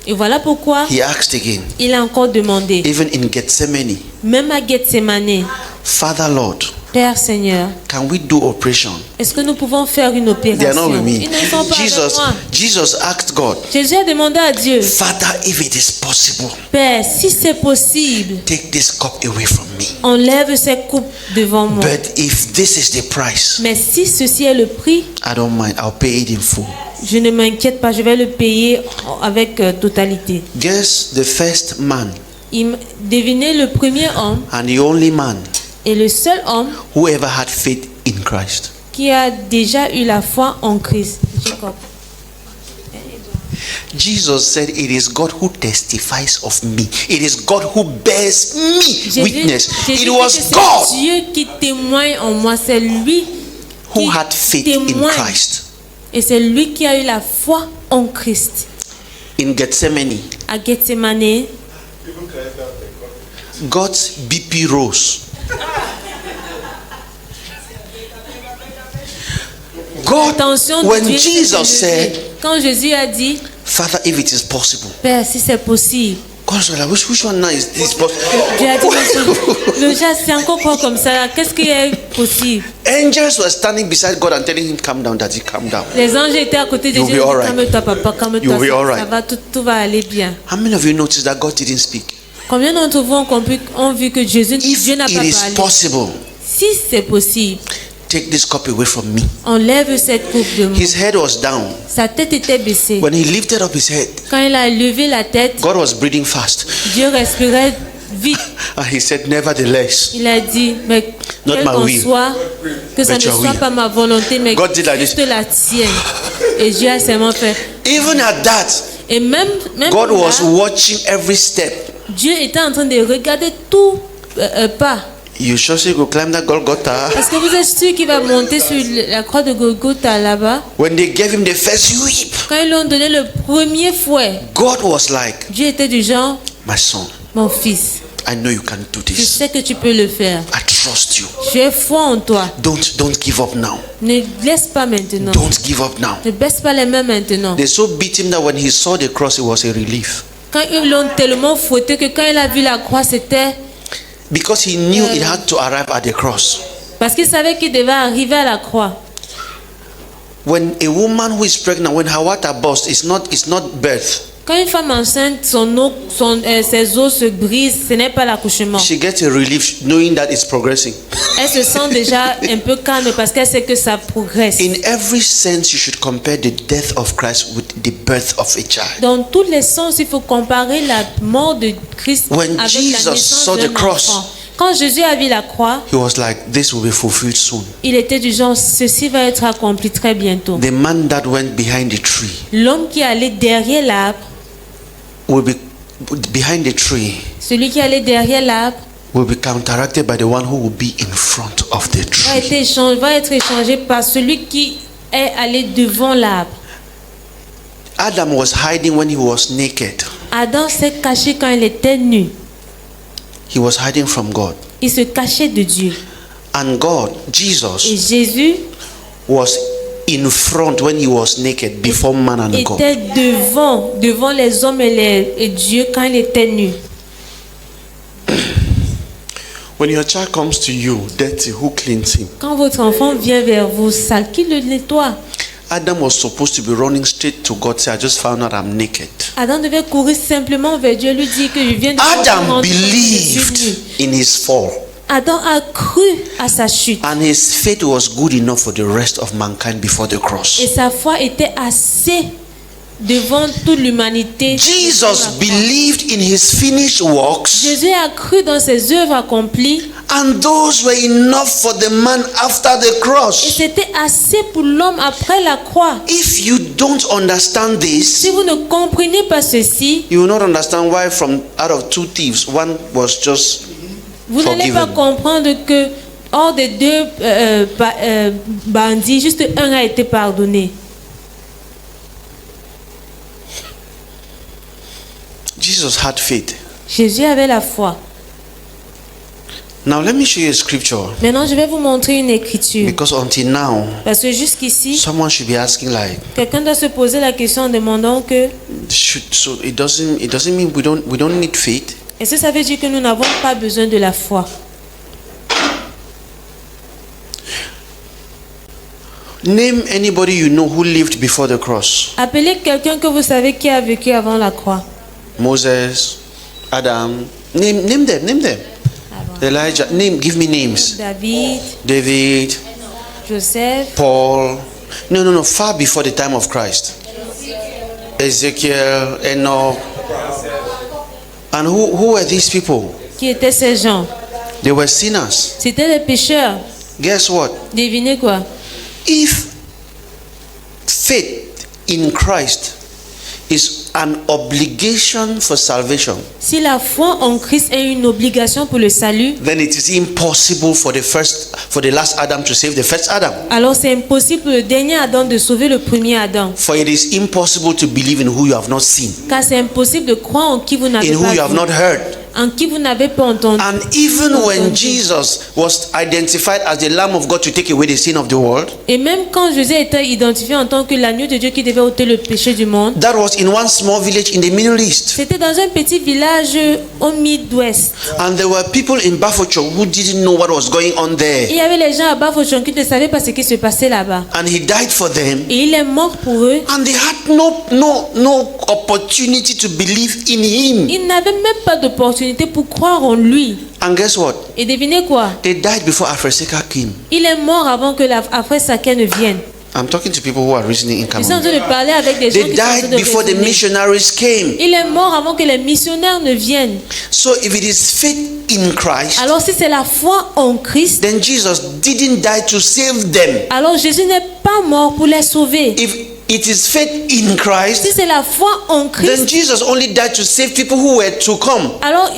Et voilà pourquoi he asked again, il a encore demandé, even in Gethsemane, même à Gethsemane, Father Lord, Père Seigneur, can we do operation? est-ce que nous pouvons faire une They are not opération? with me. Ils ne sont pas avec moi. Jesus asked God, Jésus a demandé à Dieu, Father, if it is possible, Père, si c'est possible, take this cup away from me. enlève cette coupe devant moi. But if this is the price, Mais si ceci est le prix, I don't mind. I'll pay it in full. je ne m'inquiète pas, je vais le payer avec totalité. Guess the first man Devinez le premier homme and the only man et le seul homme who ever had faith in Christ. qui a déjà eu la foi en Christ. Jacob. Jesus said, it is God who testifies of me. It is God who bears me witness. Jésus It dit was que c'est God Dieu qui témoigne en moi, c'est lui who qui had faith in témoigne. Christ. Et c'est lui qui a eu la foi en Christ. In Gethsemane, À Gethsemane, God's BP rose. God, attention de when Dieu s'est Jesus élevée. said, Quand Jésus a dit, Father, if it is possible, Père, si c'est possible, God was like, which one now is this possible? Dieu a dit, le gars, c'est encore quoi comme ça? Qu'est-ce qui est possible? Angels were standing beside God and telling him, calm down, daddy, calm down. Les anges étaient à côté de You'll Dieu. be all right. Calme-toi, papa, calme-toi. You'll be all Ça right. va, tout va aller bien. How many of you noticed that God didn't speak? Combien d'entre vous ont vu que Dieu If n'a it pas is parlé? possible, Si c'est possible, take this cup away from me. enlève cette coupe de moi. His head was down. Sa tête était baissée. When he lifted up his head, Quand il a levé la tête, God was breathing fast. Dieu respirait vite. And he said, nevertheless, Il a dit, mais Not quel my qu'en will, soit, que ça but ne your soit will. pas ma volonté, mais God did like juste this. la tienne. Et Dieu a seulement fait. even at that, Et même God là, was watching every step. Dieu était en train de regarder tout pas. You sure you could climb that Golgotha? Est-ce que vous êtes sûr qu'il va monter sur la croix de Golgotha là-bas? When they gave him the first whip, Quand ils lui ont donné le premier fouet, God was like, Dieu était du genre, my son, mon fils, I know you can do je this. sais que tu peux le faire. I trust you. J'ai foi en toi. Don't give up now. Ne laisse pas maintenant. Don't give up now. Ne baisse pas les mains maintenant. They so beat him that when he saw the cross, it was a relief. Quand ils l'ont tellement fouetté que quand il a vu la croix, c'était Because he knew it had to arrive at the cross. parce qu'il savait qu'il devait arriver à la croix. When a woman who is pregnant, when her water bursts, it's not birth. Quand une femme enceinte, ses os se brisent, ce n'est pas l'accouchement. She gets a relief knowing that it's progressing. Elle se sent déjà un peu calme parce qu'elle sait que ça progresse. In every sense, you should compare the death of Christ with the birth of a child. Dans tous les sens, il faut comparer la mort de Christ When avec Jesus la naissance saw the d'un cross, enfant. Quand Jésus a vu la croix, He was like, this will be fulfilled soon. il était du genre, ceci va être accompli très bientôt. The man that went behind the tree L'homme qui allait derrière l'arbre, will be behind the tree celui qui allait derrière l'arbre, will be counteracted by the one who will be in front of the tree. va être échangé par celui qui est allé devant l'arbre. Adam was hiding when he was naked. Adam s'est caché quand il était nu. He was hiding from God. Il se cachait de Dieu. And God, Et Jesus, Jésus was in front when he was naked before man and God. était devant les hommes et Dieu quand il était nu. When your child comes to you dirty, who cleans him? Quand votre enfant vient vers vous sale, qui le nettoie? Adam was supposed to be running straight to God, say, I just found out I'm naked. Adam devait courir simplement vers Dieu, lui dire que je viens de Adam je suis believed nu. in his fall, Adam a cru à sa chute. and his faith was good enough for the rest of mankind before the cross. Et sa foi était assez devant toute l'humanité. Jesus believed in his finished works, Jésus a cru dans ses œuvres accomplies and those were enough for the man after the et cross. c'était assez pour l'homme après la croix. If you don't understand this, Si vous ne comprenez pas ceci, you will not understand why from out of two thieves, one was just vous n'allez pas forgiven. comprendre que hors des deux bandits, juste un a été pardonné. Jesus had faith. Jésus avait la foi. Now let me show you a scripture, Maintenant, je vais vous montrer une écriture. because until now, Parce que jusqu'ici, someone should be asking like, quelqu'un doit se poser la question en demandant que so it doesn't mean we don't need faith. est-ce que ça veut dire que nous n'avons pas besoin de la foi? Name anybody you know who lived before the cross. Appelez quelqu'un que vous savez qui a vécu avant la croix. Moses, Adam. Name them. Elijah. Give me names. David, David, Joseph, Paul. No. Far before the time of Christ. Ezekiel, Enoch. And who were these people? qui étaient ces gens? They were sinners. C'était les pécheurs. Guess what? Devinez quoi? If faith in Christ is an obligation for salvation, Si la foi en Christ est une obligation pour le salut, then it is impossible for the last Adam to save the first Adam. alors c'est impossible pour le dernier Adam de sauver le premier Adam. For it is impossible to believe in who you have not seen, Car c'est impossible de croire en qui vous n'avez in who pas you have vu, not heard. en qui vous n'avez pas entendu. And even when Jesus was identified as the Lamb of God to take away the sin of the world, Et même quand Jésus était identifié en tant que l'agneau de Dieu qui devait ôter le péché du monde, that was in one small village in the Middle East. c'était dans un petit village au Midwest. And there were people in Bafokeng who didn't know what was going on Il there. y avait les gens à Bafokeng qui ne savaient pas ce qui se passait là-bas. And he died for them. Et il est mort pour eux. And they had no opportunity to believe in him. Ils n'avaient même pas d'opportunité opportunité pour croire en lui. And guess what? Et devinez quoi? They died before Afreseka came. Il est mort avant que Afresaka ne vienne. I'm talking to people who are reasoning in Je suis en Cameroon. train de parler avec des gens They qui sont en train died de before the raisonner. missionaries came. Il est mort avant que les missionnaires ne viennent. So if it is faith in Christ, Alors si c'est la foi en Christ, then Jesus didn't die to save them. alors Jésus n'est pas mort pour les sauver. If it is faith in Si Christ, c'est la foi en then Christ, Jesus only died to save people who were to come. alors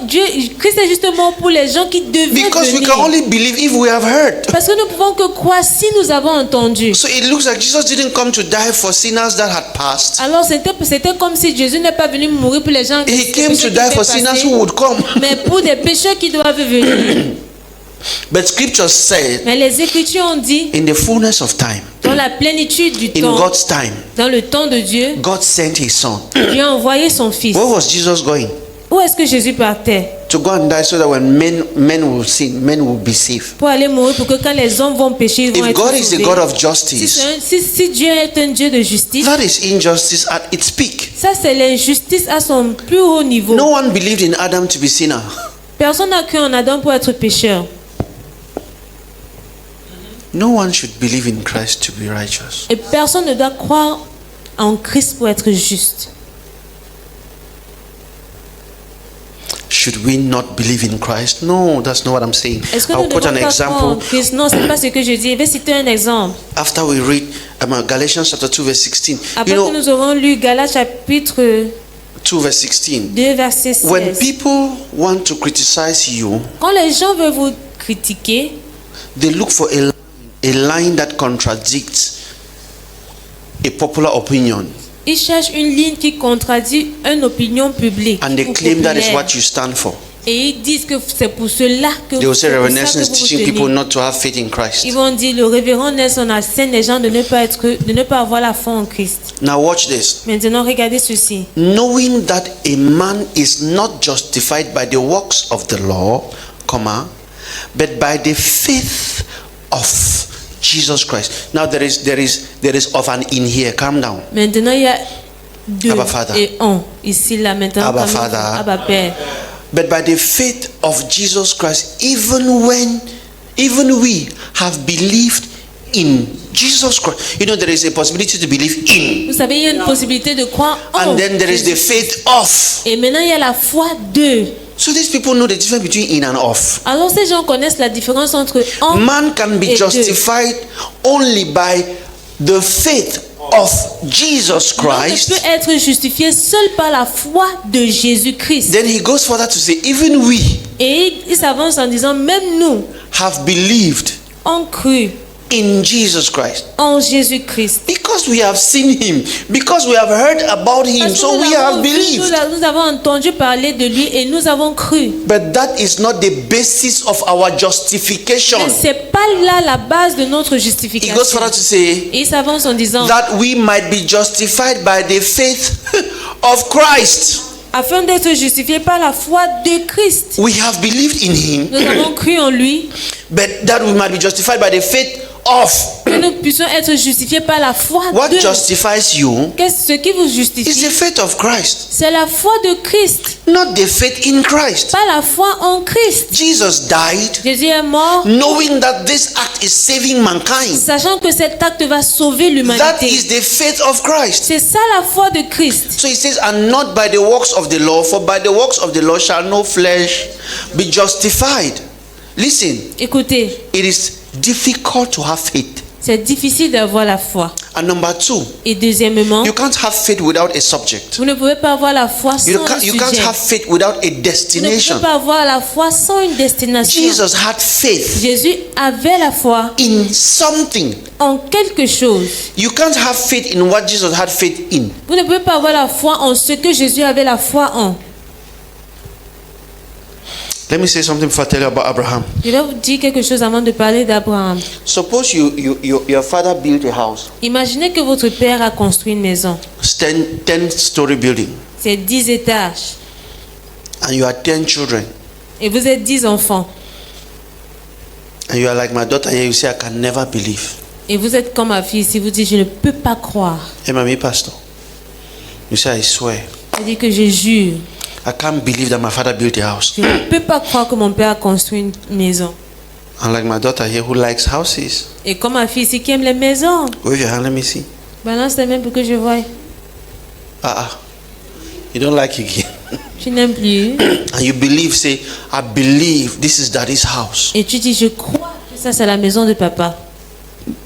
Christ est juste mort pour les gens qui devaient Because we venir. can only believe if we have heard. Parce que nous pouvons que croire si nous avons entendu. So it looks like Jesus didn't come to die for sinners that had passed. Alors c'était comme si Jésus n'est pas venu mourir pour les gens He des came péchés to qui die for étaient sinners passés, who would come. mais pour des pécheurs qui doivent venir. But scripture said, Mais les Écritures ont dit, in the fullness of time, dans la plénitude du in temps, God's time, dans le temps de Dieu, God sent his son. Dieu a envoyé son Fils. Where was Jesus going? Où est-ce que Jésus partait? To go and die so that when men will sin, men will be saved. Pour aller mourir, pour que quand les hommes vont pécher, ils vont If être God is the sauvés. God of Si, justice, si Dieu est un Dieu de justice, that is injustice at its peak. ça c'est l'injustice à son plus haut niveau. No one believed in Adam to be sinner. Personne n'a cru en Adam pour être pécheur. No one should believe in Christ to be righteous. Et personne ne doit croire en Christ pour être juste. Should we not believe in Christ? No, that's not what I'm saying. Est-ce que nous I'll ne put devons an pas croire en example Christ? Non, c'est pas ce que je dis. Je vais citer un exemple. after we read Galatians chapter 2 verse 16. Après You que know, nous aurons lu Galates chapitre 2 verse 16. 2 verset 16. When people want to criticize you, Quand les gens veulent vous critiquer, they look for a line that contradicts a popular opinion, ils cherchent une ligne qui contradit une opinion publique and they ou claim that is populaire. what you stand for. Et ils disent que c'est pour cela que They will say c'est pour Reverend ça Nelson que is vous vous teaching tenez. people not to have faith in Christ. Ils vont dire le révérend Nelson enseigne les gens de ne pas avoir la foi en Christ. Now watch this. Maintenant, regardez ceci. Knowing that a man is not justified by the works of the law, but by the faith of Jesus Christ. Now there is of an in here. Calm down. Maintenant, il y a deux Abba Father. et un. Ici, là, maintenant. Abba comme Father. Abba Père. But by the faith of Jesus Christ, even we have believed in Jesus Christ. You know, there is a possibility to believe in. Vous savez, il y a une possibilité de croire en And then there is the Jésus. faith of. Et maintenant, il y a la foi de. So these people know the difference between in and of. Alors, ces gens connaissent la différence entre en Man can be et de. justified only by the faith of Jesus L'homme ne Christ. peut être justifié seul par la foi de Jésus-Christ. Then he goes further to say, even we Et il s'avance en disant, même nous, have believed on cru in Jesus Christ. en Jésus-Christ. Because we have seen him, because we have heard about him, Parce que so nous we avons have vu, believed. nous avons entendu parler de lui et nous avons cru. But that is not the basis of our justification. Mais c'est pas là la base de notre He goes justification. further to say Et il s'avance en disant, that we might be justified by the faith of Christ. afin d'être justifié par la foi de Christ. We have believed in him, Nous avons cru en lui, but that we might be justified by the faith of. que nous puissions être justifiés par la foi What de. justifies you Qu'est-ce qui vous is the justifie? faith of Christ, C'est la foi de Christ, not the faith in Christ. pas la foi en Christ. Jesus died Jésus est mort, knowing that this act is saving mankind. sachant que cet acte va sauver That l'humanité. is the faith of Christ. C'est ça la foi de Christ. So he says, and not by the works of the law, for by the works of the law shall no flesh be justified. Listen, Écoutez, it is difficult to have faith. c'est difficile d'avoir la foi. And number two, Et deuxièmement, you can't have faith without a subject. vous ne pouvez pas avoir la foi sans un You can't sujet. have faith without a Vous ne destination. pouvez pas avoir la foi sans une destination. Jesus had faith Jésus avait la foi in something. en quelque chose. You can't have faith in what Jesus had faith in. Vous ne pouvez pas avoir la foi en ce que Jésus avait la foi en. Let me say something before I tell you about Abraham. Je vais vous dire quelque chose avant de parler d'Abraham. Suppose your father built a house. Imaginez que votre père a construit une maison. It's 10-story building. C'est 10 étages. And you have 10 children. Et vous êtes 10 enfants. And you are like my daughter here, you say, I can never believe. Et vous êtes comme ma fille ici, vous dites, je ne peux pas croire. Hey, mommy, pastor. You say, I swear. Je dis que je jure. I can't believe that my father built a house. Je ne peux pas croire que mon père a construit une maison. And like my daughter here who likes houses. Et comme ma fille ici qui aime les maisons. Wave your hand, let me see. Balance les mains pour que je voie. You don't like it again. Tu n'aimes plus. And you believe, say, I believe this is daddy's house. Et tu dis, je crois que ça c'est la maison de papa.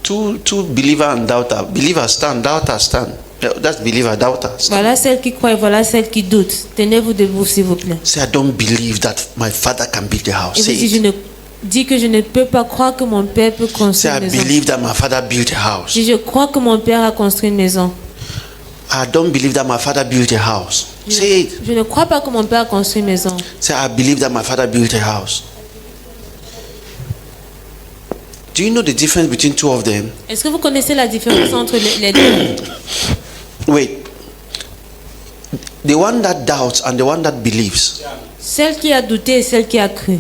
Two believer and doubter. Believer stand, doubter stand. That's believer, doubter stand. Voilà celle qui croit et voilà celle qui doute. Tenez-vous debout s'il vous plaît. Say, I don't believe that my father can build a house. Et vous Say dites, it. dis que je ne peux pas croire que mon père peut Say, construire I une maison. believe that my father built a house. Je crois que mon père a construit une maison. I don't believe that my father built a house. Say it. Je ne crois pas que mon père a construit une maison. Say, I believe that my father built a house. Do you know the difference between two of them? Est-ce que vous connaissez la différence entre les deux? Wait. The one that doubts and the one that believes. Celle qui a douté et celle qui a cru.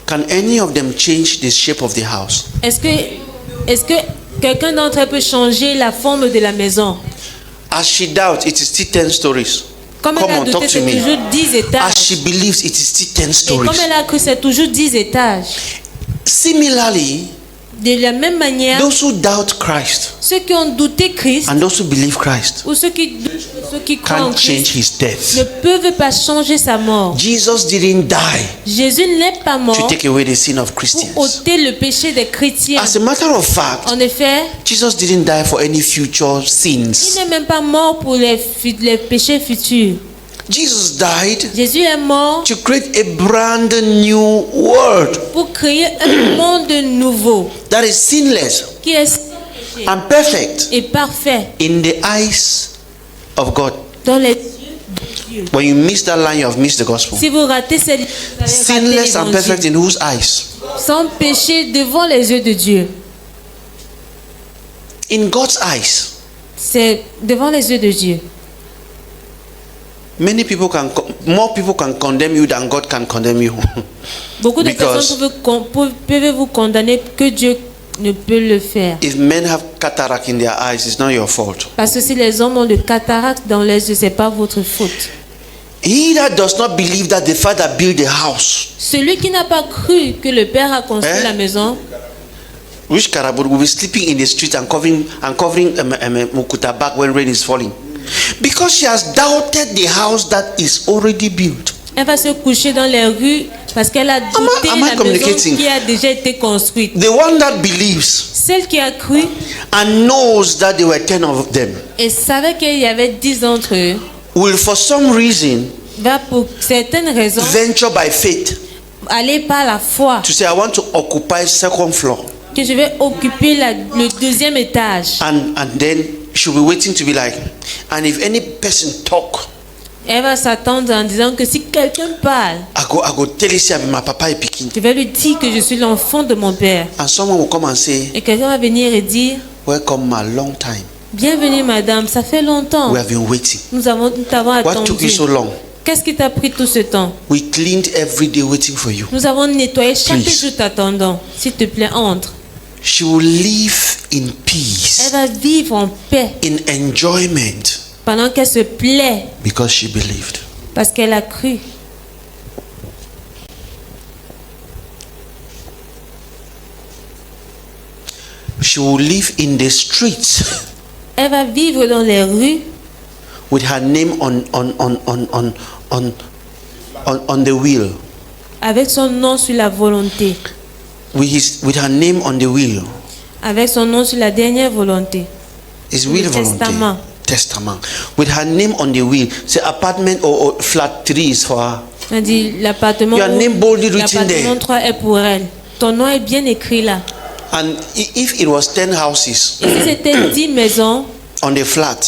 Can any of them change the shape of the house? Est-ce que quelqu'un d'entre eux peut changer la forme de la maison? As she doubts, it is still 10 stories. Comme Come elle a on, douté, talk to c'est me. toujours 10 étages. As she believes, it is still 10 Et comme stories. elle a cru, c'est toujours 10 étages. Similarly, De la même manière, those who doubt Christ ceux qui ont douté Christ and those who believe Christ ou ceux qui croient en can't change Christ his death. ne peuvent pas changer sa mort. Jesus didn't die Jésus n'est pas to mort take away the sin of pour Christians. ôter le péché des chrétiens. As a matter of fact, En effet, Jesus didn't die for any future il sins. n'est même pas mort pour les péchés futurs. Jesus died Jésus est mort to create a brand new world pour créer un monde nouveau that is sinless qui est sans péché and perfect et parfait in the eyes of God. dans les yeux de Dieu. When you miss that line, you have missed the gospel. Si vous ratez cette ligne, vous avez raté Sinless and perfect l'évangile. in whose eyes? Sans péché devant les yeux de Dieu. In God's eyes. C'est devant les yeux de Dieu. More people can condemn you than God can condemn you. Beaucoup de Because- personnes peuvent vous condamner que Dieu ne peut le faire. If men have cataract in their eyes, it's not your fault. Parce que si les hommes ont le cataracte dans les yeux, c'est pas votre faute. He that does not believe that the Father built a house, Celui qui n'a pas cru que le Père a construit la maison, which Karabur will be sleeping in the street and covering Mukuta back when rain is falling, because she has doubted the house that is already built. elle va se coucher dans les rues parce qu'elle a douté am I la maison communicating? qui a déjà été construite. The one that believes Celle qui a cru and knows that there were 10 of them et savait qu'il y avait 10 d'entre eux will for some reason va pour certaines raisons venture by faith aller par la foi to say, I want to occupy second floor, que je vais occuper le deuxième étage. and then she'll be waiting to be like, and if any person talk, Elle va s'attendre en disant que si quelqu'un parle, I go tell you say my papa is picking, je vais lui dire que je suis l'enfant de mon père. and someone will come and say, Et quelqu'un va venir et dire, welcome ma long time, bienvenue madame, ça fait longtemps. we have been waiting. Nous t'avons What took attendu. you so long? Qu'est-ce qui t'a pris tout ce temps? We cleaned every day waiting for you. Nous avons nettoyé chaque Please. jour t'attendant. S'il te plaît, entre. She will live in Elle peace, va vivre en paix in enjoyment, pendant qu'elle se plaît because she believed. parce qu'elle a cru. She will live in the streets Elle va vivre dans les rues with her name on the wheel, avec son nom sur la volonté, with her name on the wheel. avec son nom sur la dernière volonté. Is will Le volonté. testament. Testament. With her name on the wheel. Say apartment or flat 3 is for her. On dit l'appartement Your name boldly written l'appartement there. 3 est pour elle. Ton nom est bien écrit là. And if it was 10 houses Et si c'était 10 maisons, on the flat,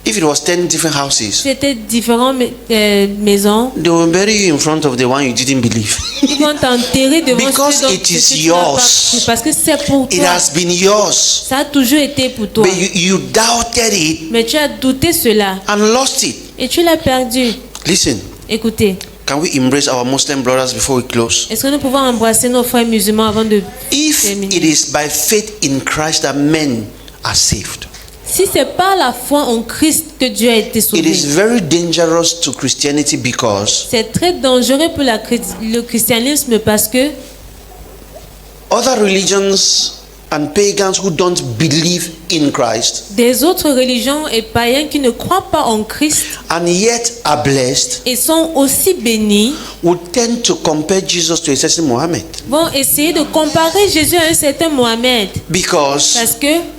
if it was 10 different houses, c'était différentes maisons, they will bury you in front of the one you didn't believe. ils vont t'enterrer devant Because ceux dont it is tu n'as pas yours. cru, parce que c'est pour It toi. has been yours. Ça a toujours été pour toi. But you doubted it Mais tu as douté cela and lost it. et tu l'as perdu. Listen, Écoutez, can we embrace our Muslim brothers before we close? est-ce que nous pouvons embrasser nos frères musulmans avant de If terminer? it is by faith in Christ that men are saved, Si c'est par la foi en Christ que Dieu a été It sauvé, is very dangerous to Christianity because c'est très dangereux pour le christianisme parce que other religions and pagans who don't believe in Christ des autres religions et païens qui ne croient pas en Christ and yet are blessed et sont aussi bénis would tend to compare Jesus to a certain Muhammad vont essayer de comparer Jésus à un certain Mohamed because parce que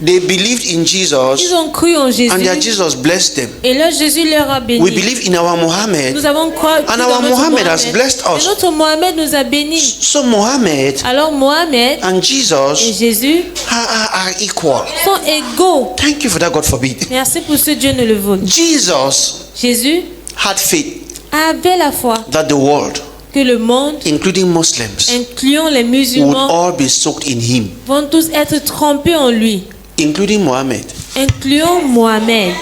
they believed in ils Jesus ont cru en Jésus and their Jesus blessed them. et là Jésus leur a béni. We believe in our Muhammad Nous avons cru and dans our notre Muhammad has blessed et us. notre Mohamed nous a bénis. So Muhammad Alors Mohamed and et Jesus Jésus are equal. sont égaux. Thank you for that, God forbid. Merci pour ce Dieu ne le vole. Jesus Jésus had faith avait la foi that the world, que le monde, including Muslims, incluant les would musulmans, all be soaked in him, vont tous être trempés en lui, including Muhammad. incluant Mohamed.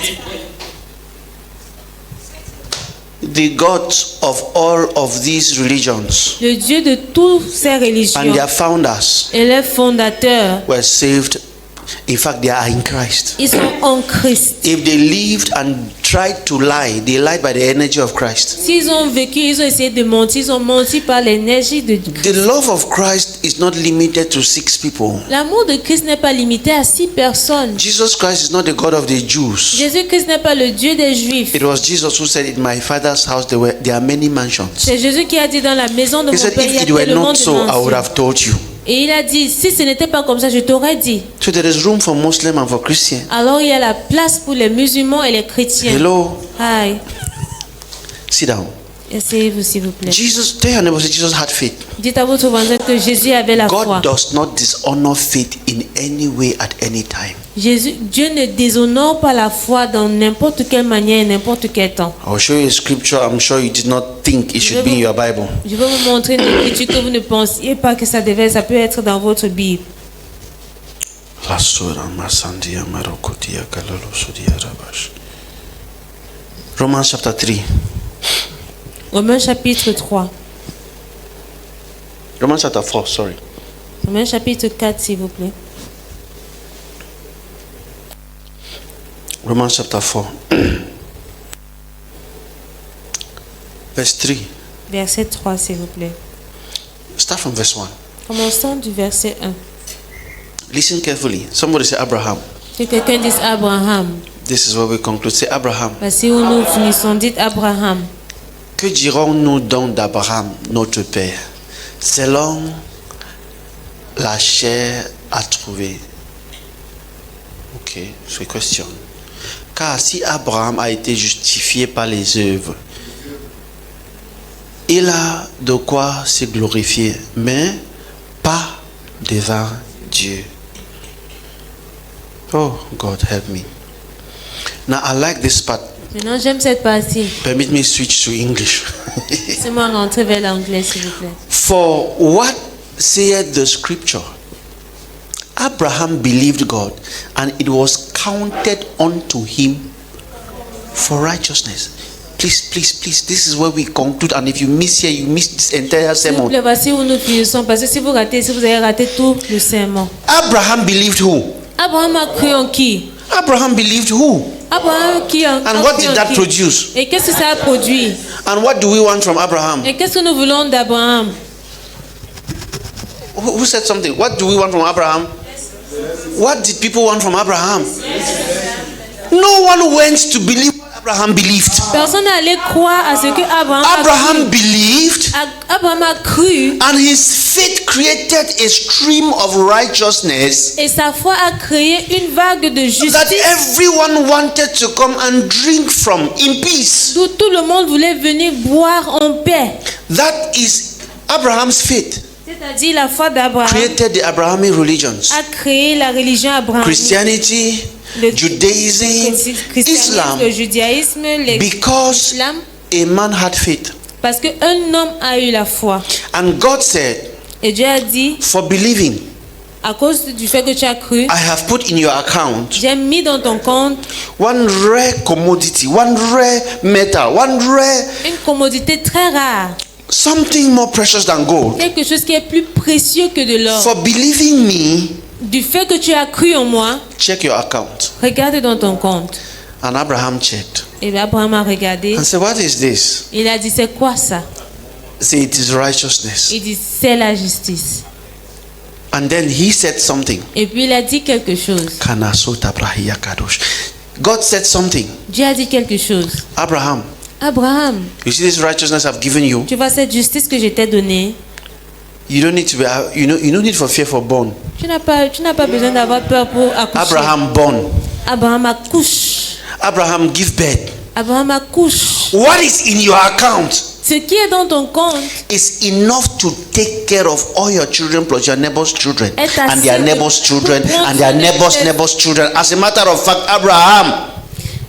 The gods of all of these religions Le Dieu de toutes ces and religions their founders et les fondateurs, were saved. In fact, they are in Christ. ils sont en Christ. If they lived and tried to lie, they lied by the energy of Christ. S'ils ont vécu, ils ont essayé de mentir, ils ont menti par l'énergie de Christ. The love of Christ is not limited to 6 people. L'amour de Christ n'est pas limité à 6 personnes. Jesus Christ is not the God of the Jews. Jésus-Christ n'est pas le Dieu des Juifs. It was Jesus who said, "In my Father's house there are many mansions." C'est Jésus qui a dit dans la maison de He mon said, Père, il y "If a it were tellement not de so, I would mansions. have told you." Et il a dit, si ce n'était pas comme ça, je t'aurais dit. So there is room for Muslim and for Christian. Alors il y a la place pour les musulmans et les chrétiens. Hello, Hi. sit down. Essayez-vous s'il vous plaît. Jesus, tell your neighbor, say, Jesus had faith. Dites à votre voisin que Jésus avait la foi. God does not dishonor faith in any way at any time. Dieu ne déshonore pas la foi dans n'importe quelle manière et n'importe quel temps. I'll show you a scripture. I'm sure you did not think it should be in your Bible. Je vais vous montrer une écriture que vous ne pensiez pas que ça peut être dans votre Bible. Romans chapter 3. Romains chapitre 3. Romans chapter 4, sorry. Romains chapitre 4 s'il vous plaît. Romans chapter 4. Verse 3. Verset 3 s'il vous plaît. Start from verse 1. Commençons du verset 1. Listen carefully. Somebody say Abraham. Que quelqu'un dise Abraham. This is where we conclude. Say Abraham. Voici où nous finissons. Dites Abraham. Que dirons-nous donc d'Abraham, notre père, selon la chair a trouvé? Ok, c'est question. Car si Abraham a été justifié par les œuvres, il a de quoi se glorifier, mais pas devant Dieu. Oh, God help me. Now I like this part. Maintenant, j'aime cette partie. Permit me switch to English. Laissez-moi rentrer vers l'anglais, s'il vous plaît. For what saith the scripture? Abraham believed God, and it was counted unto him for righteousness. Please, please, please. This is where we conclude. And if you miss here, you miss this entire S'il vous sermon. plaît, voici où nous finissons. Parce que si vous avez raté tout le sermon. Abraham believed who? Abraham a cru en qui? Abraham believed who? Abraham qui a And what cru did en that qui? produce? Et qu'est-ce que ça a produit? And what do we want from Abraham? Et qu'est-ce que nous voulons d'Abraham? Who said something? What do we want from Abraham? What did people want from Abraham? No one went to believe what Abraham believed. Personne n'est allé croire à ce que Abraham Abraham believed, Abraham a cru and his faith created a stream of righteousness et sa foi a créé une vague de that justice everyone wanted to come and drink from in peace. d'où tout le monde voulait venir boire en paix. That is Abraham's faith. C'est-à-dire la foi d'Abraham Created the Abrahamic religions. a créé la religion abrahamique. Christianity, Le Judaism, christianisme, Islam. le judaïsme, Because l'islam, a man had faith. parce qu'un homme a eu la foi. And God said, Et Dieu a dit, for believing, à cause du fait que tu as cru, I have put in your account j'ai mis dans ton compte one rare commodity, one rare metal, one rare une commodité très rare, something more precious than gold. quelque chose qui est plus précieux que de l'or. For believing me, du fait que tu as cru en moi, check your account. regarde dans ton compte. And Abraham checked Et Abraham a regardé. and said, what is this? Il a dit, c'est quoi ça? Say, it is righteousness. Il dit, c'est la justice. And then he said something. Et puis il a dit quelque chose. Kanasota Brahia Kadosh. God said something. Dieu a dit quelque chose. Abraham, Abraham, you see this righteousness I've given you? tu vois cette justice que je t'ai donnée. You don't need to be, you don't need for fear for born. Tu n'as pas besoin d'avoir peur pour accoucher. Abraham born. Abraham accouche. Abraham give birth. Abraham accouche. What is in your account Ce qui est dans ton compte is enough to take care of all your children plus your neighbor's children est and their assez neighbor's pour children prendre and their soin de neighbor's tes- neighbor's children. As a matter of fact, Abraham,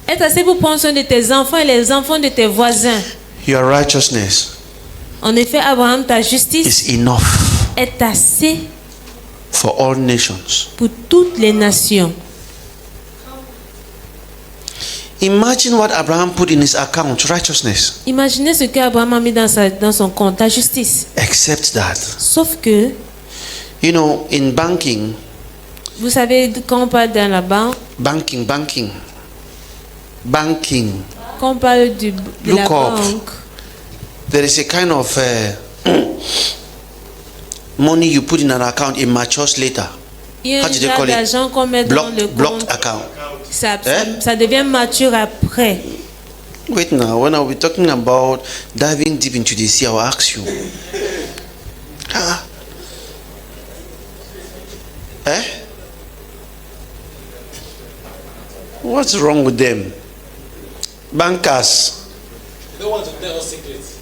est assez pour prendre soin de tes enfants et les enfants de tes voisins. your righteousness En effet, Abraham, ta justice is enough est assez for all nations. pour toutes les nations. Imagine what Abraham put in his account, righteousness. Imaginez ce qu'Abraham a mis dans son compte, la justice. Except that, Sauf que, you know, in banking, vous savez, quand on parle dans la banque, quand on parle de Look la up. banque, there is a kind of money you put in an account, it matures later. il y a How un do they genre call it? d'argent qu'on met dans le Blocked compte. account. Ça devient mature après. Wait now, when I'll be talking about diving deep into the sea, I'll ask you. What's wrong with them? Bankers. They don't want to tell us secrets.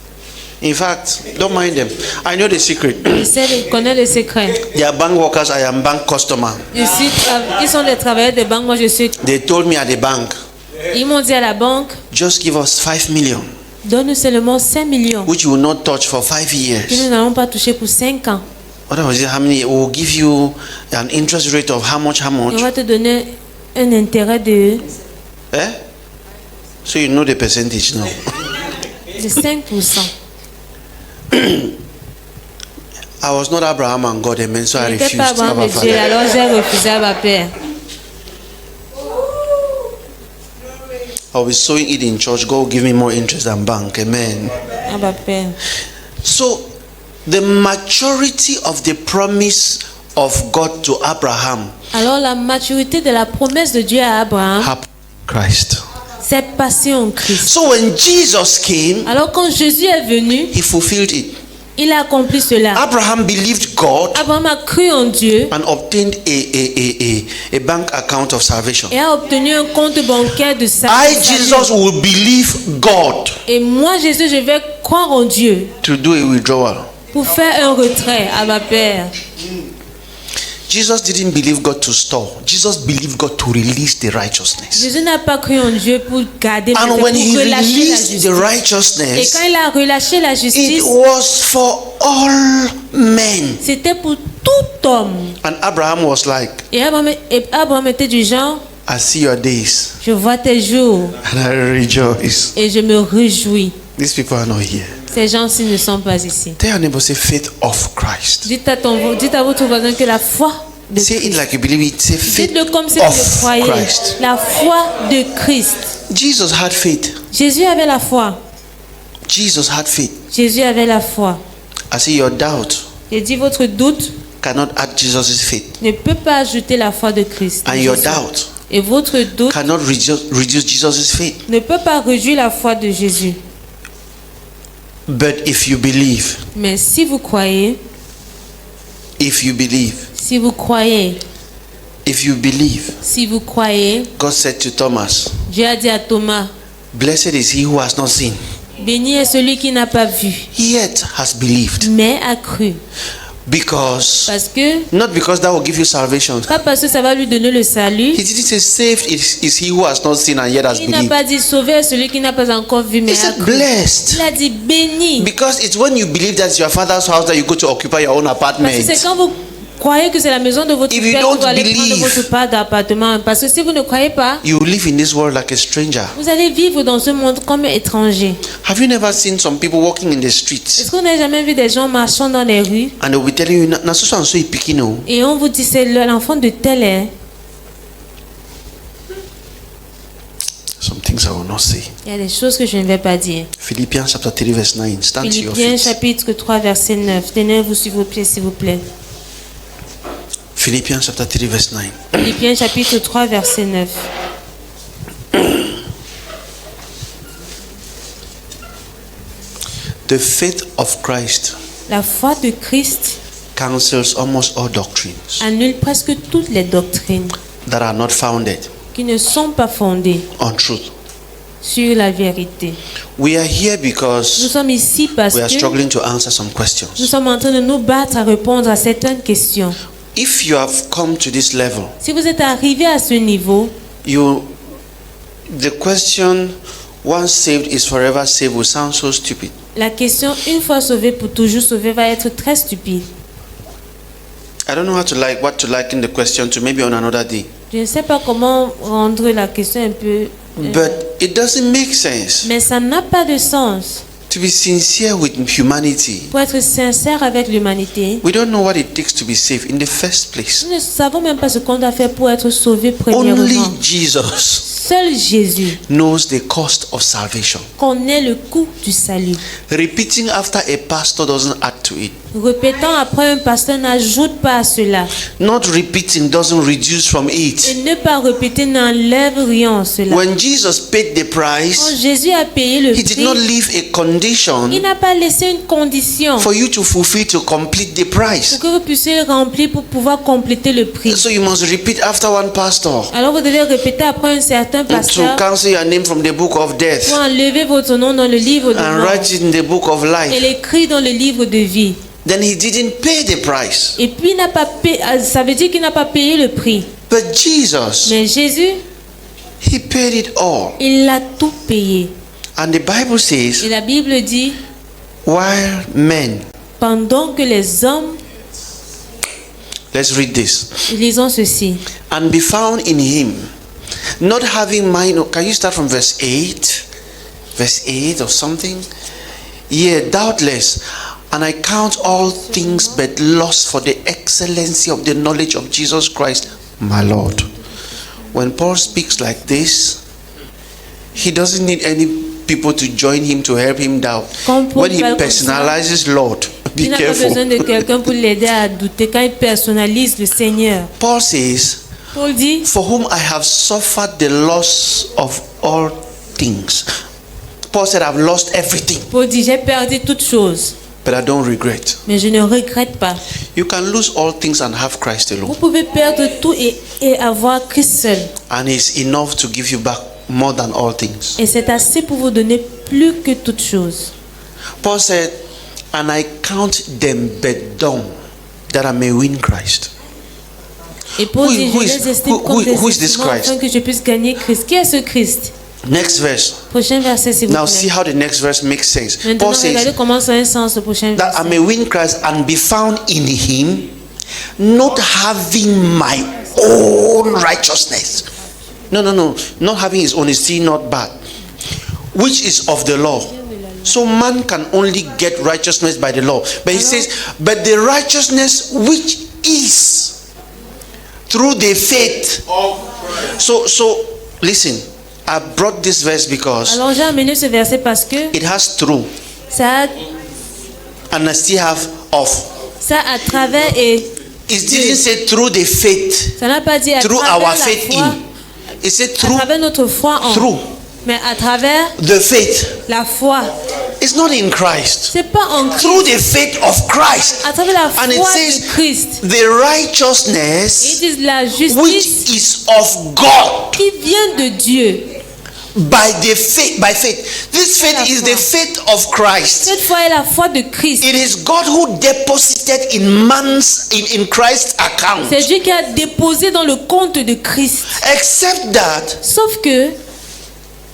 In fact, don't mind them. I know the secret. Je connais le secret. They are bank workers, I am bank customer. Ici, ils sont des travailleurs de banque. Moi, je suis. They told me at the bank, Ils m'ont dit à la banque, just give us 5 million, donne-nous seulement 5 millions which you will not touch for 5 que years. nous n'allons pas toucher pour 5 ans. What was it? How many? We'll give you an interest rate of how much? Et on How va much? te donner un intérêt de So you know the percentage now. 5%. I was not Abraham and God, amen. So Je I n'étais refused. pas Abraham Abba et Dieu, Father. alors j'ai refusé à ma père. I'll be sowing it in church. God will give me more interest than bank, amen. À ma père. So the maturity of the promise of God to Abraham Alors la maturité de la promesse de Dieu à Abraham, happened in Christ. c'est passé en Christ. So when Jesus came, Alors quand Jésus est venu, he fulfilled it. il a accompli cela. Abraham believed God Abraham a cru en Dieu and obtained a bank account of salvation. et a obtenu un compte bancaire de I, salut. Jesus, will believe God Et moi, Jésus, je vais croire en Dieu to do a withdrawal. pour faire un retrait à ma père. Jesus didn't believe God to store. Jesus believed God to release the righteousness. Jésus n'a pas cru en Dieu pour garder, mais c'est And pour when he relâcher la released justice. the Et righteousness, quand il a relâché la it justice, was for all men. c'était pour tout homme. And Abraham was like, Et Abraham était du genre, I see your days je vois tes jours and I rejoice. et je me réjouis. These people are not here. Ces gens-ci ne sont pas ici. Tell your neighbor, say faith of Christ. Dites à votre voisin que la foi de Say it like you believe it. Say faith Dites-le comme si vous le of croyez. Christ. La foi de Christ. Jesus had faith. Jésus avait la foi. Jesus had faith. Jésus avait la foi. I see your doubt J'ai dit votre doute cannot add Jesus' faith. ne peut pas ajouter la foi de Christ. And your Jésus. doubt Et votre doute cannot reduce Jesus' faith. ne peut pas réduire la foi de Jésus. But if you believe, Mais si vous croyez, if you believe, si vous croyez, if you believe, si vous croyez, God said to Thomas, Dieu a dit à Thomas, blessed is he who has not seen, béni est celui qui n'a pas vu, yet has believed. mais a cru. Because, Parce que, not because that will give you salvation. pas parce que ça va lui donner le salut, He didn't say saved is he who has not seen and yet has il n'a believed. pas dit sauvé est celui qui n'a pas encore vu, He mais a said cru. blessed. Il a dit béni. Because it's when you believe that's your father's house that you go to occupy your own Parce que c'est apartment. quand vous croyez que c'est la maison de votre If you père, don't vous allez prendre believe, votre part d'appartement. Parce que si vous ne croyez pas, you live in this world like a stranger. vous allez vivre dans ce monde comme étranger. Have you never seen some people walking in the streets Est-ce qu'on n'a jamais vu des gens marchant dans les rues and they'll be telling you, "Na so and so is picking o." et on vous dit c'est l'enfant de tel est? Some things I will not say. Il y a des choses que je ne vais pas dire. Philippians chapter 3 verse 9. Stand to your Philippiens feet. chapitre 3 verset 9. Tenez-vous sur vos pieds s'il vous plaît. Philippians chapter 3 verse 9. Philippiens chapitre 3 verset 9. The faith of Christ La foi de Christ cancels almost all doctrines annule presque toutes les doctrines that are not founded qui ne sont pas fondées on truth. sur la vérité. We are here Nous because sommes ici parce we are que struggling to answer some nous questions. sommes en train de nous battre à répondre à certaines questions. If you have come to this level, Si vous êtes arrivé à ce niveau, the question once saved is forever saved will sound so stupid. la question une fois sauvé pour toujours sauvé va être très stupide. I don't know what to liken the question to, maybe on another day. Je ne sais pas comment rendre la question un peu... But it doesn't make sense mais ça n'a pas de sens. to be sincere with humanity. Pour être sincère avec l'humanité, We don't know what it takes to be saved in the first place. nous ne savons même pas ce qu'on doit faire pour être sauvé Only premièrement. Jesus Seul Jésus knows the cost of salvation. connaît le coût du salut. Repeating after a pastor doesn't add to it. Répétant après un pasteur n'ajoute pas à cela. Not repeating doesn't reduce from Et it. ne pas répéter n'enlève rien en cela. When Jesus paid the Quand price, Jésus a payé le he did not prix, leave a condition il n'a pas laissé une condition for you to fulfill to complete the pour price. que vous puissiez le remplir pour pouvoir compléter le prix. So you must repeat after one pastor Alors vous devez répéter après un certain to pasteur cancel your name from the book of death pour enlever votre nom dans le livre de and mort write it in the book of et life. l'écrire dans le livre de vie. Then he didn't pay the price. Et puis il n'a pas payé, ça veut dire qu'il n'a pas payé le prix. But Jesus, Mais Jésus, he paid it all. il a tout payé. And the Bible Et says, la Bible dit, while men, pendant que les hommes, let's read this, lisons ceci, and be found in him, not having mind. Can you start from verse 8? Verse 8 or something? Yeah, doubtless. And I count all things but loss for the excellency of the knowledge of Jesus Christ, my Lord. When Paul speaks like this, he doesn't need any people to join him to help him doubt. Quand Paul When he parle comme ça, personalizes Lord, be il n'a pas besoin careful. de quelqu'un pour l'aider à douter quand il personnalise le Seigneur. Paul says, Paul dit, for whom I have suffered the loss of all things. Paul said, I've lost everything, Paul dit, j'ai perdu toutes choses, but I don't regret. mais je ne regrette pas. You can lose all things and have Christ Vous alone, pouvez perdre tout et avoir Christ seul. and He's enough to give you back more than all things. Et c'est assez pour vous donner plus que toutes choses. Paul said, and I count them but dung, that I may win Christ. Et Paul Who- dit, who je is- les estime who- comme who- des who is this instruments Christ? afin que je puisse gagner Christ. Qui est ce Christ? Next verse. Prochain verset, s'il vous Now see plaît. how the next verse makes sense. Maintenant, Paul says, regardez comment ça a un sens, le prochain that I verset. may win Christ and be found in him, not having my own righteousness. No, not having his own is still not bad, which is of the law. So man can only get righteousness by the law. But he says, but the righteousness which is through the faith. So listen, I brought this verse because Alors j'ai amené ce verset parce que it has through ça, and I still have of. ça à travers et It didn't say through the faith, ça n'a pas dit à through travers our la faith foi, in. It said à through travers notre foi en, through mais à travers the faith. la foi. It's not in Christ. C'est pas en Christ, Through the faith of Christ. à travers la And it foi says de Christ. the Et righteousness ils disent la which justice is of God qui vient de Dieu. by the faith. By faith. This faith is the faith of Christ. Cette foi est la foi de Christ. It is God who deposited in Christ's account. C'est Dieu qui a déposé dans le compte de Christ. Except that Sauf que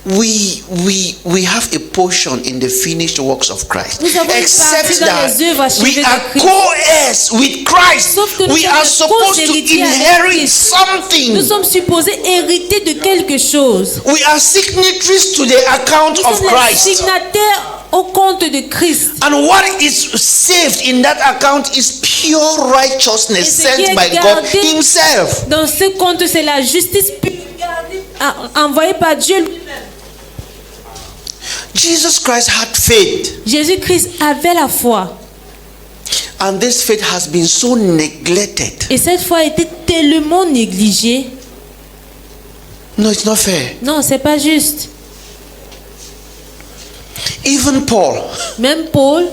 we have a portion in the finished works of Christ. Nous avons une Except partie dans that les œuvres achevées we de are Christ. co-heirs with Christ. Sauf que nous We sommes are des supposed to co-héritiers avec inherit Christ. something. Nous sommes supposés hériter de quelque chose. We are signatories to the account Nous of sommes les Christ. signataires au compte de Christ. And what is saved in that account is pure righteousness Et ce qui sent est by God gardé Himself. Dans ce compte, c'est la justice pure envoyée par Dieu lui-même. Jesus Christ had faith, Jésus-Christ avait la foi. and this faith has been so neglected. Et cette foi était tellement négligée. No, it's not fair. Non, c'est pas juste. Even Paul, Même Paul,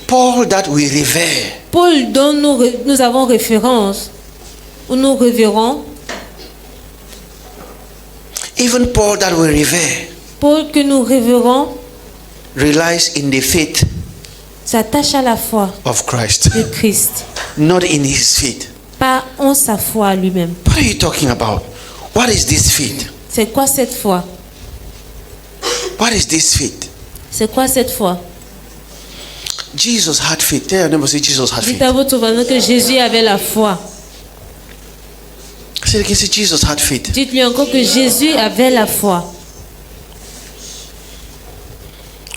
Paul that we revere, Paul dont nous avons référence, ou nous révérons, even Paul that we revere, Paul que nous révérons, relies in the faith s'attache à la foi of Christ, de Christ, not in his faith. pas en sa foi à lui-même. What are you talking about? What is this faith? C'est quoi cette foi? What is this faith? C'est quoi cette foi? Jesus had faith. Tell your neighbor, say Jesus had Dites faith. à votre voisin que Jésus avait la foi. Say again, say Jesus had faith. Dites-lui encore que Jésus avait la foi.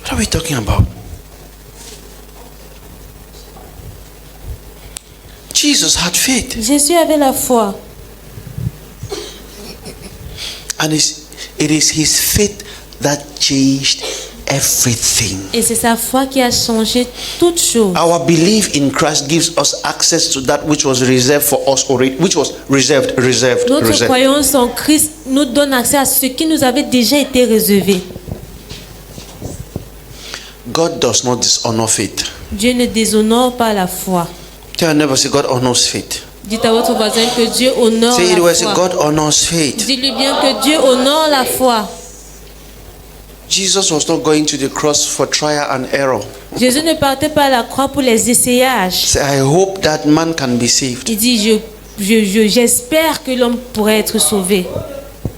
What are we talking about? Jesus had faith. Jésus avait la foi. And it is his faith that changed everything. Et c'est sa foi qui a changé toutes choses. Our belief in Christ gives us access to that which was reserved for us already, which was reserved. Notre croyance en Christ nous donne accès à ce qui nous avait déjà été réservé. God does not dishonor faith. Dieu ne déshonore pas la foi. Tell your neighbor, say God honors faith. Dites à votre voisin que Dieu honore Say it la well, say foi. God honors faith. Dis-lui bien que Dieu honore la foi. Jesus was not going to the cross for trial and error. Jésus ne partait pas à la croix pour les essayages. Say, I hope that man can be saved. Il dit, j'espère que l'homme pourrait être sauvé.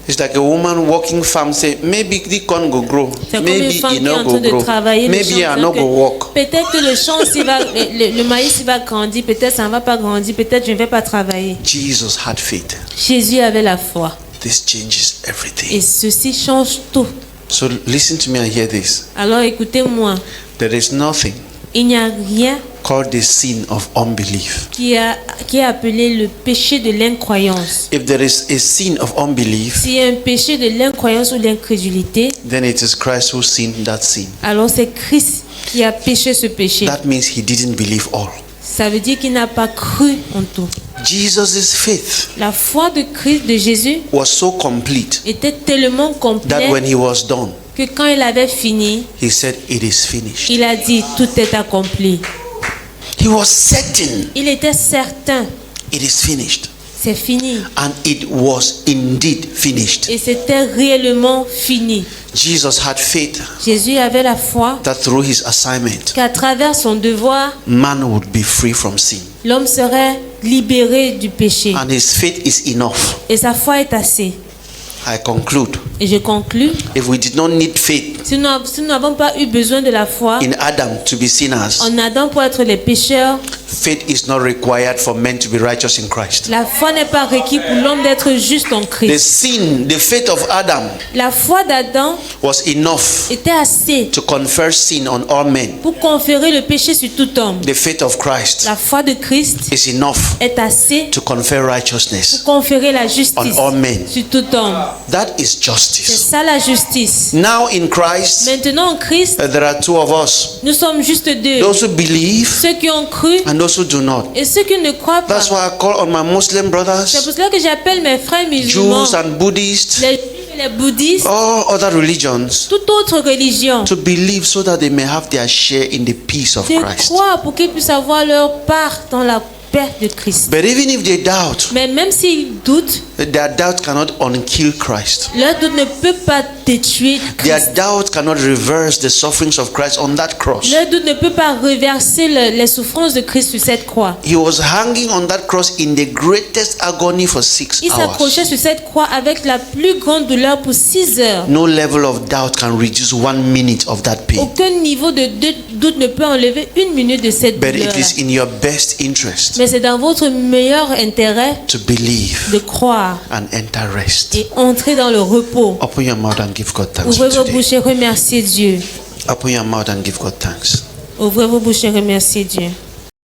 It's like a woman walking farm say, maybe the corn go grow, C'est comme une maybe femme it qui est en no train go de grow, travailler le maybe I champ, no que go walk. peut-être que le champ s'il va, le maïs il va grandir, peut-être ça ne va pas grandir, peut-être je ne vais pas travailler. Jesus had faith. Jésus avait la foi. This changes Et everything. ceci change tout. So listen to me and hear this. Alors écoutez-moi, There is nothing il n'y a rien called the sin of unbelief. qui est appelé le péché de l'incroyance. If there is a sin of unbelief, S'il y a un péché de l'incroyance ou l'incrédulité, then it is Christ who sinned that sin. alors c'est Christ qui a péché ce péché. That means he didn't believe all. Ça veut dire qu'il n'a pas cru en tout. Jesus' faith La foi de Christ, de Jésus, was so complete était tellement that when complète he was done, que quand il avait fini, he said, It is finished. il a dit tout est accompli. He was certain Il était certain, it is finished. c'est fini. And it was indeed finished. Et c'était réellement fini. Jesus had faith Jésus avait la foi that through his assignment, qu'à travers son devoir, man would be free from sin. l'homme serait libéré du péché. And his faith is enough. Et sa foi est assez. I conclude. Et je conclus, If we did not need faith si nous n'avons pas eu besoin de la foi in Adam to be sinners, en Adam pour être les pécheurs, faith is not required for men to be righteous in Christ. la foi n'est pas requise pour l'homme d'être juste en The Christ. the faith of Adam La foi d'Adam was enough était assez to confer sin on all men. pour conférer le péché sur tout homme. The faith of Christ La foi de Christ is enough est assez to confer pour righteousness conférer la on justice all men. sur tout homme. That is C'est justice. ça la justice. Now in Christ, Maintenant en Christ, there are two of us. nous sommes juste deux. Those who believe Ceux qui ont cru and those who do not. et ceux qui ne croient pas. That's why I call on my Muslim C'est brothers, pour cela que j'appelle mes frères musulmans, Jews and Buddhists, les juifs et les bouddhistes, all other religions, toute autre religion, to believe so that they may have their share in the peace of de Christ. croire pour qu'ils puissent avoir leur part dans la perte de Christ. But even if they doubt, Mais même s'ils doutent, their doubt cannot unkill Christ. leur doute ne peut pas détruire Their Christ. doubt cannot reverse the sufferings of Christ on that cross. Leur doute ne peut pas reverser les souffrances de Christ sur cette croix. He was hanging on that cross in the greatest agony for 6 Il s'accrochait hours. sur cette croix avec la plus grande douleur pour 6 heures. No level of doubt can reduce 1 minute of that pain. Aucun niveau de doute ne peut enlever 1 minute de cette But douleur. it is in your best interest Mais c'est dans votre meilleur intérêt to believe de croire and enter rest. et entrer dans le repos. Open your mouth and give God thanks Ouvrez for vos today. bouches et remerciez Dieu. Open your mouth and give God thanks. Ouvrez vos bouches et remerciez Dieu.